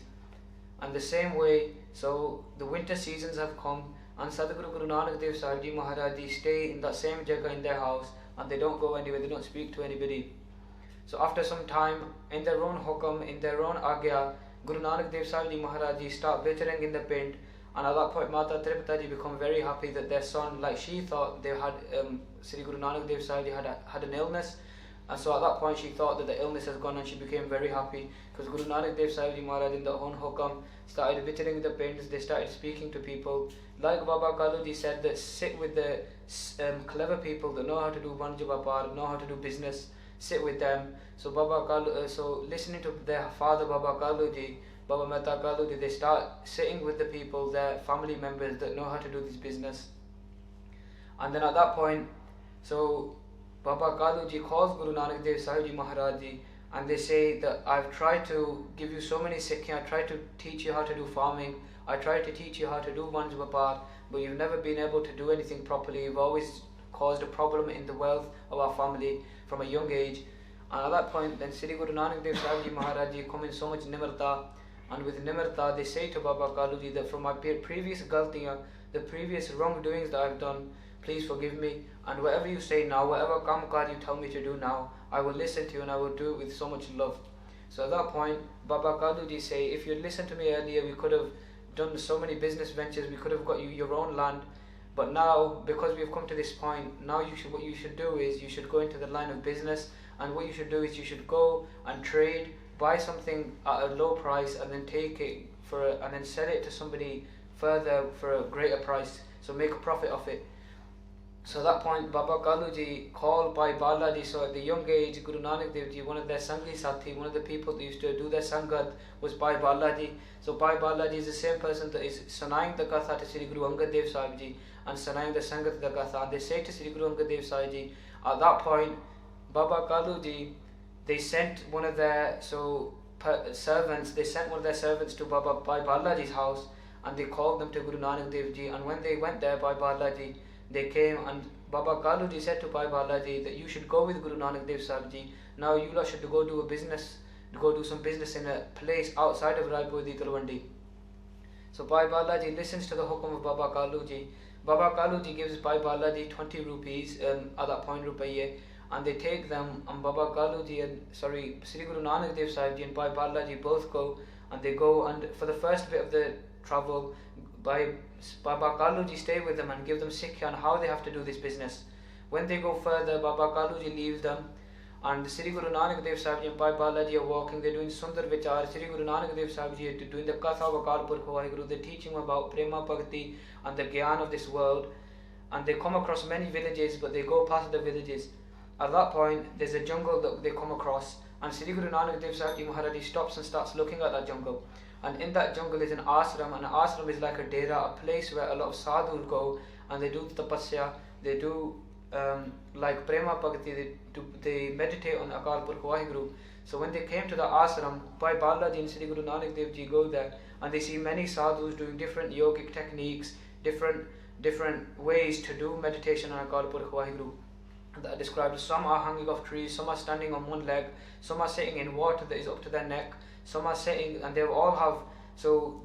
And the same way, so the winter seasons have come, and Sadhguru Guru Nanak Dev Sahib Ji Maharaj Ji stay in that same jagah in their house, and they don't go anywhere, they don't speak to anybody. So after some time, in their own hukam, in their own agya, Guru Nanak Dev Sahib Ji Maharaj Ji start vicharing in the pind. And at that point, Mata Tripta Ji become very happy that their son, like she thought, they had Sri Guru Nanak Dev Sahib Ji had an illness, and so at that point she thought that the illness has gone, and she became very happy because Guru Nanak Dev Sahib Ji Maharaj in their own hukam started vicharing the pinds. They started speaking to people, like Baba Kalu Ji said, that sit with the clever people that know how to do Vanj Vapar, know how to do business. Sit with them. So Baba Kalu, so listening to their father Baba Kalu Ji, Baba Mehta Kalu Ji, they start sitting with the people, their family members that know how to do this business. And then at that point, so Baba Kalu Ji calls Guru Nanak Dev Sahib Ji Maharaj Ji, and they say that I've tried to give you so many sikhya, I tried to teach you how to do farming, I tried to teach you how to do Vanj Vapar, but you've never been able to do anything properly. You've always caused a problem in the wealth of our family from a young age. And at that point, then Sri Guru Nanak Dev Sahib Ji Maharaj Ji come in so much nimarta, and with nimarta they say to Baba Kalu Ji that from my previous galtiyan, the previous wrongdoings that I've done, please forgive me, and whatever you say now, whatever kamkar you tell me to do now, I will listen to you and I will do it with so much love. So at that point, Baba Kalu Ji say, if you had listened to me earlier, we could have done so many business ventures, we could have got you your own land. But now, because we've come to this point, now what you should do is you should go into the line of business, and what you should do is you should go and trade, buy something at a low price, and then take it and then sell it to somebody further for a greater price. So make a profit of it. So at that point, Baba Kalu Ji called Bhai Bala Ji. So at the young age, Guru Nanak Dev Ji, one of their Sangi Sathi, one of the people that used to do their Sangat was Bhai Bala Ji. So Bhai Bala Ji is the same person that is sanaying the Katha to Sri Guru Angad Dev Sahib Ji and sanaying the Sangat the Katha. And they say to Sri Guru Angad Dev Sahib Ji, At that point, Baba Kalu Ji, they sent one of their servants. They sent one of their servants to Baba Bhai Balaji's house, and they called them to Guru Nanak Dev Ji. And when they went there, Bhai Balaji, they came, and Baba Kalu Ji said to Bhai Balaji that you should go with Guru Nanak Dev Sahib Ji. Now you lot should go do some business in a place outside of Raipur di Talwandi. So Bhai Balaji listens to the hukum of Baba Kalu Ji. Baba Kalu Ji gives Bhai Balaji 20 rupees, at that point rupiye, and they take them, and Baba Kalu Ji and Sri Guru Nanak Dev Sahib Ji and Bhai Balaji both go, and they go, and for the first bit of the travel, Baba Kalu Ji stay with them and give them sikhya on how they have to do this business. When they go further, Baba Kalu Ji leaves them, and Sri Guru Nanak Dev Sahib Ji and Bhai Balaji are walking. They're doing Sundar Vichar. Sri Guru Nanak Dev Sahib Ji are doing the Katha of Akal Purkh Waheguru. They're teaching about Prema Bhakti and the Gyan of this world. And they come across many villages, but they go past the villages. At that point, there's a jungle that they come across, and Sri Guru Nanak Dev Sahib Ji Maharaj stops and starts looking at that jungle. And in that jungle is an ashram, and an ashram is like a dera, a place where a lot of sadhus go, and they do tapasya, they do like Prema Bhakti, they meditate on Akal Purkh Waheguru. So when they came to the ashram, Bhai Balaji and Sri Guru Nanak Dev Ji go there, and they see many sadhus doing different yogic techniques, different ways to do meditation on Akal Purkh Waheguru. That are described. Some are hanging off trees, some are standing on one leg, some are sitting in water that is up to their neck, some are sitting, and they all have,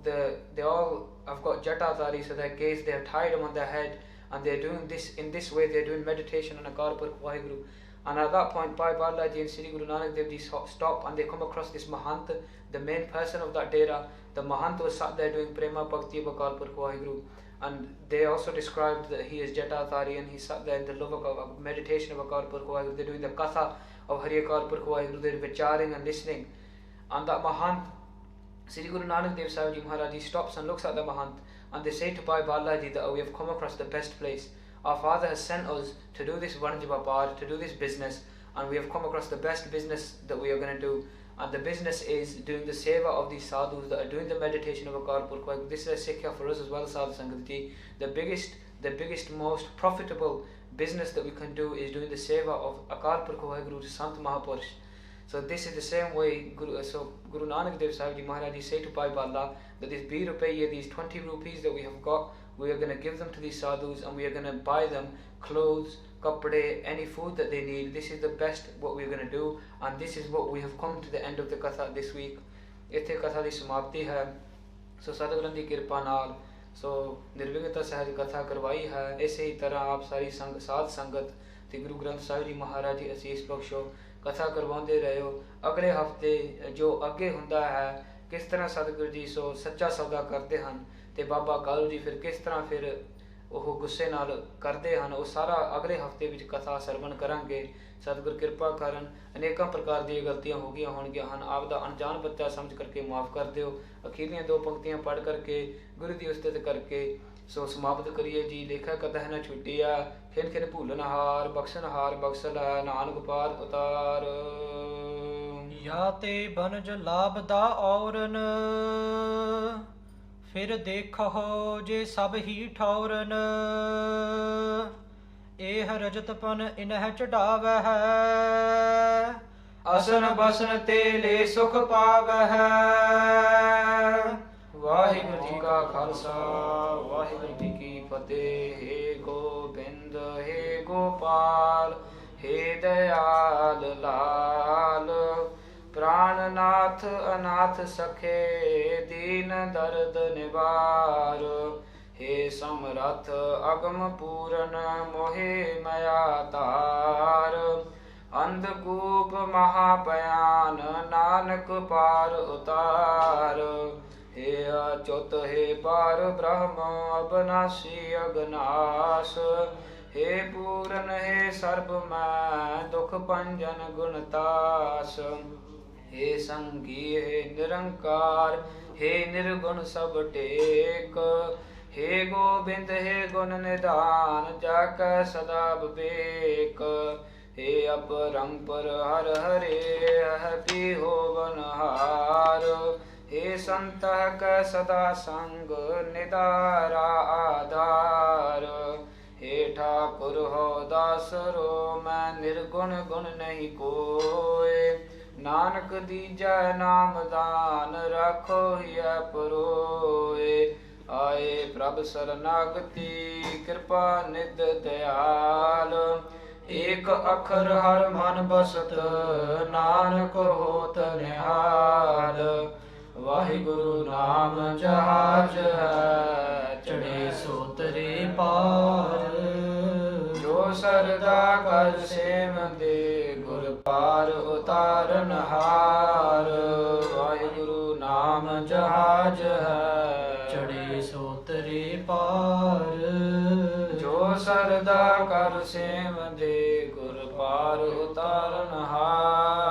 they all have got jatadhari, so their gaze, they have tied them on their head, and they're doing this in this way. They're doing meditation on Akal Purkh Waheguru. And at that point, Bhai Balaji and Sri Guru Nanak Dev Ji stop, and they come across this Mahant, the main person of that dera. The Mahant was sat there doing Prema Bhakti of Akal Purkh Waheguru, and they also described that he is Jatadhari, and he sat there in the love of meditation of Akal Purkh Waheguru. They're doing the Katha of Hari Akal Purkh Waheguru. They're vicharing and listening. And that Mahant, Sri Guru Nanak Dev Sahib Ji Maharaj, he stops and looks at the Mahant, and they say to Bhai Balaji that we have come across the best place. Our father has sent us to do this Vanj Vapar, to do this business, and we have come across the best business that we are going to do. And the business is doing the seva of these sadhus that are doing the meditation of Akal Purkh Waheguru. This is a sikhya for us as well, Sadhu Sangat Ji. The biggest, most profitable business that we can do is doing the seva of Akal Purkh Waheguru to Sant Mahapurush. So this is the same way Guru Nanak Dev Sahib Ji Maharaj say to Bhai Bala that these 20 rupees, these 20 rupees that we have got, we are going to give them to these sadhus, and we are going to buy them clothes, kapde, any food that they need. This is the best what we are going to do, and this is what we have come to the end of the Katha this week. Ithe Katha di samapti hai. So Sadguru di kirpa naal so Nirvighata Sahaj Katha करवाई है. ऐसे ही तरह आप सारी साध संगत ते गुरु ग्रंथ साहिब जी महाराज जी असीस बख्शो कथा करवाते रहे हो. अगले हफ्ते जो अगे हुंदा है किस तरह सतगुरु जी सो सच्चा सौदा करते हैं ते बाबा कालू जी फिर किस तरह फिर ਉਹ ਗੁੱਸੇ ਨਾਲ ਕਰਦੇ ਹਨ, ਉਹ ਸਾਰਾ ਅਗਲੇ ਹਫਤੇ ਵਿੱਚ ਕਥਾ ਸਰਵਣ ਕਰਾਂਗੇ. ਸਤਿਗੁਰ ਕਿਰਪਾ ਕਰਨ. ਅਨੇਕਾਂ ਪ੍ਰਕਾਰ ਦੀਆਂ ਗਲਤੀਆਂ ਹੋ ਗਈਆਂ ਹੋਣਗੀਆਂ ਹਨ, ਆਪ ਦਾ ਅਣਜਾਣ ਬੱਚਾ ਸਮਝ ਕਰਕੇ ਮਾਫ ਕਰ ਦਿਓ. ਅਖੀਰਲੀਆਂ 2 ਪੰਕਤੀਆਂ ਪੜ੍ਹ ਕਰਕੇ ਗੁਰੂ ਦੀ ਉਸਤਤ ਕਰਕੇ ਸੋ ਸਮਾਪਤ ਕਰੀਏ ਜੀ. ਲੇਖਾ ਕਤਹਿ ਨ ਛੁੱਟਿਆ ਖਿਨ ਖਿਨ ਭੂਲਨਹਾਰ ਬਖਸ਼ਨਹਾਰ ਬਖਸ਼ ਲੈ ਨਾਨਕ ਪਾਰ ਉਤਾਰ. या ते बनज लाभ दा औरन फिर देखो जे सब ही ठौरन. एह रजतपन इनह चढ़ाव है असन बसन ते ले सुख पाव है. वाहिगुरु जी का खालसा वाहिगुरु जी की फतेह. हे गोबिंद हे गोपाल हे दयाल लाल प्राणनाथ अनाथ सखे दीन दर्द निवार. हे समरथ अगम पूरन मोहे मया तार. अंधकूप महाभयान नानक पार उतार. हे अच्युत हे पार ब्रह्म अबनासी अगनाश. हे पूरन हे सर्ब मैं दुख पंजन गुणतास. हे संगी हे निरंकार हे निर्गुण सब टेक. हे गोबिंद हे गुण निधान जाकै सदा विवेक. हे अपरंपर हर हरे पी होवन हार. हे संत कै सदा संग निदारा आधार. हे ठाकुर हो दासरो मैं निर्गुण गुण नहीं कोय नानक दीजै नाम दान राखो हिय परोए आए प्रभ शरणागति कृपा निध दयाल एक अखर हर मन बसत नानक होत निहाल वाहिगुरु नाम जहाज है ਚੜੇ ਸੋ ਤਰੇ ਪਾਰ जो सरदा कर सेम दे गुर पार उतारन हार वाहिगुरु नाम जहाज है ਚੜੇ ਸੋ ਤਰੇ ਪਾਰ जो सरदा कर सेम दे गुर पार उतारन हार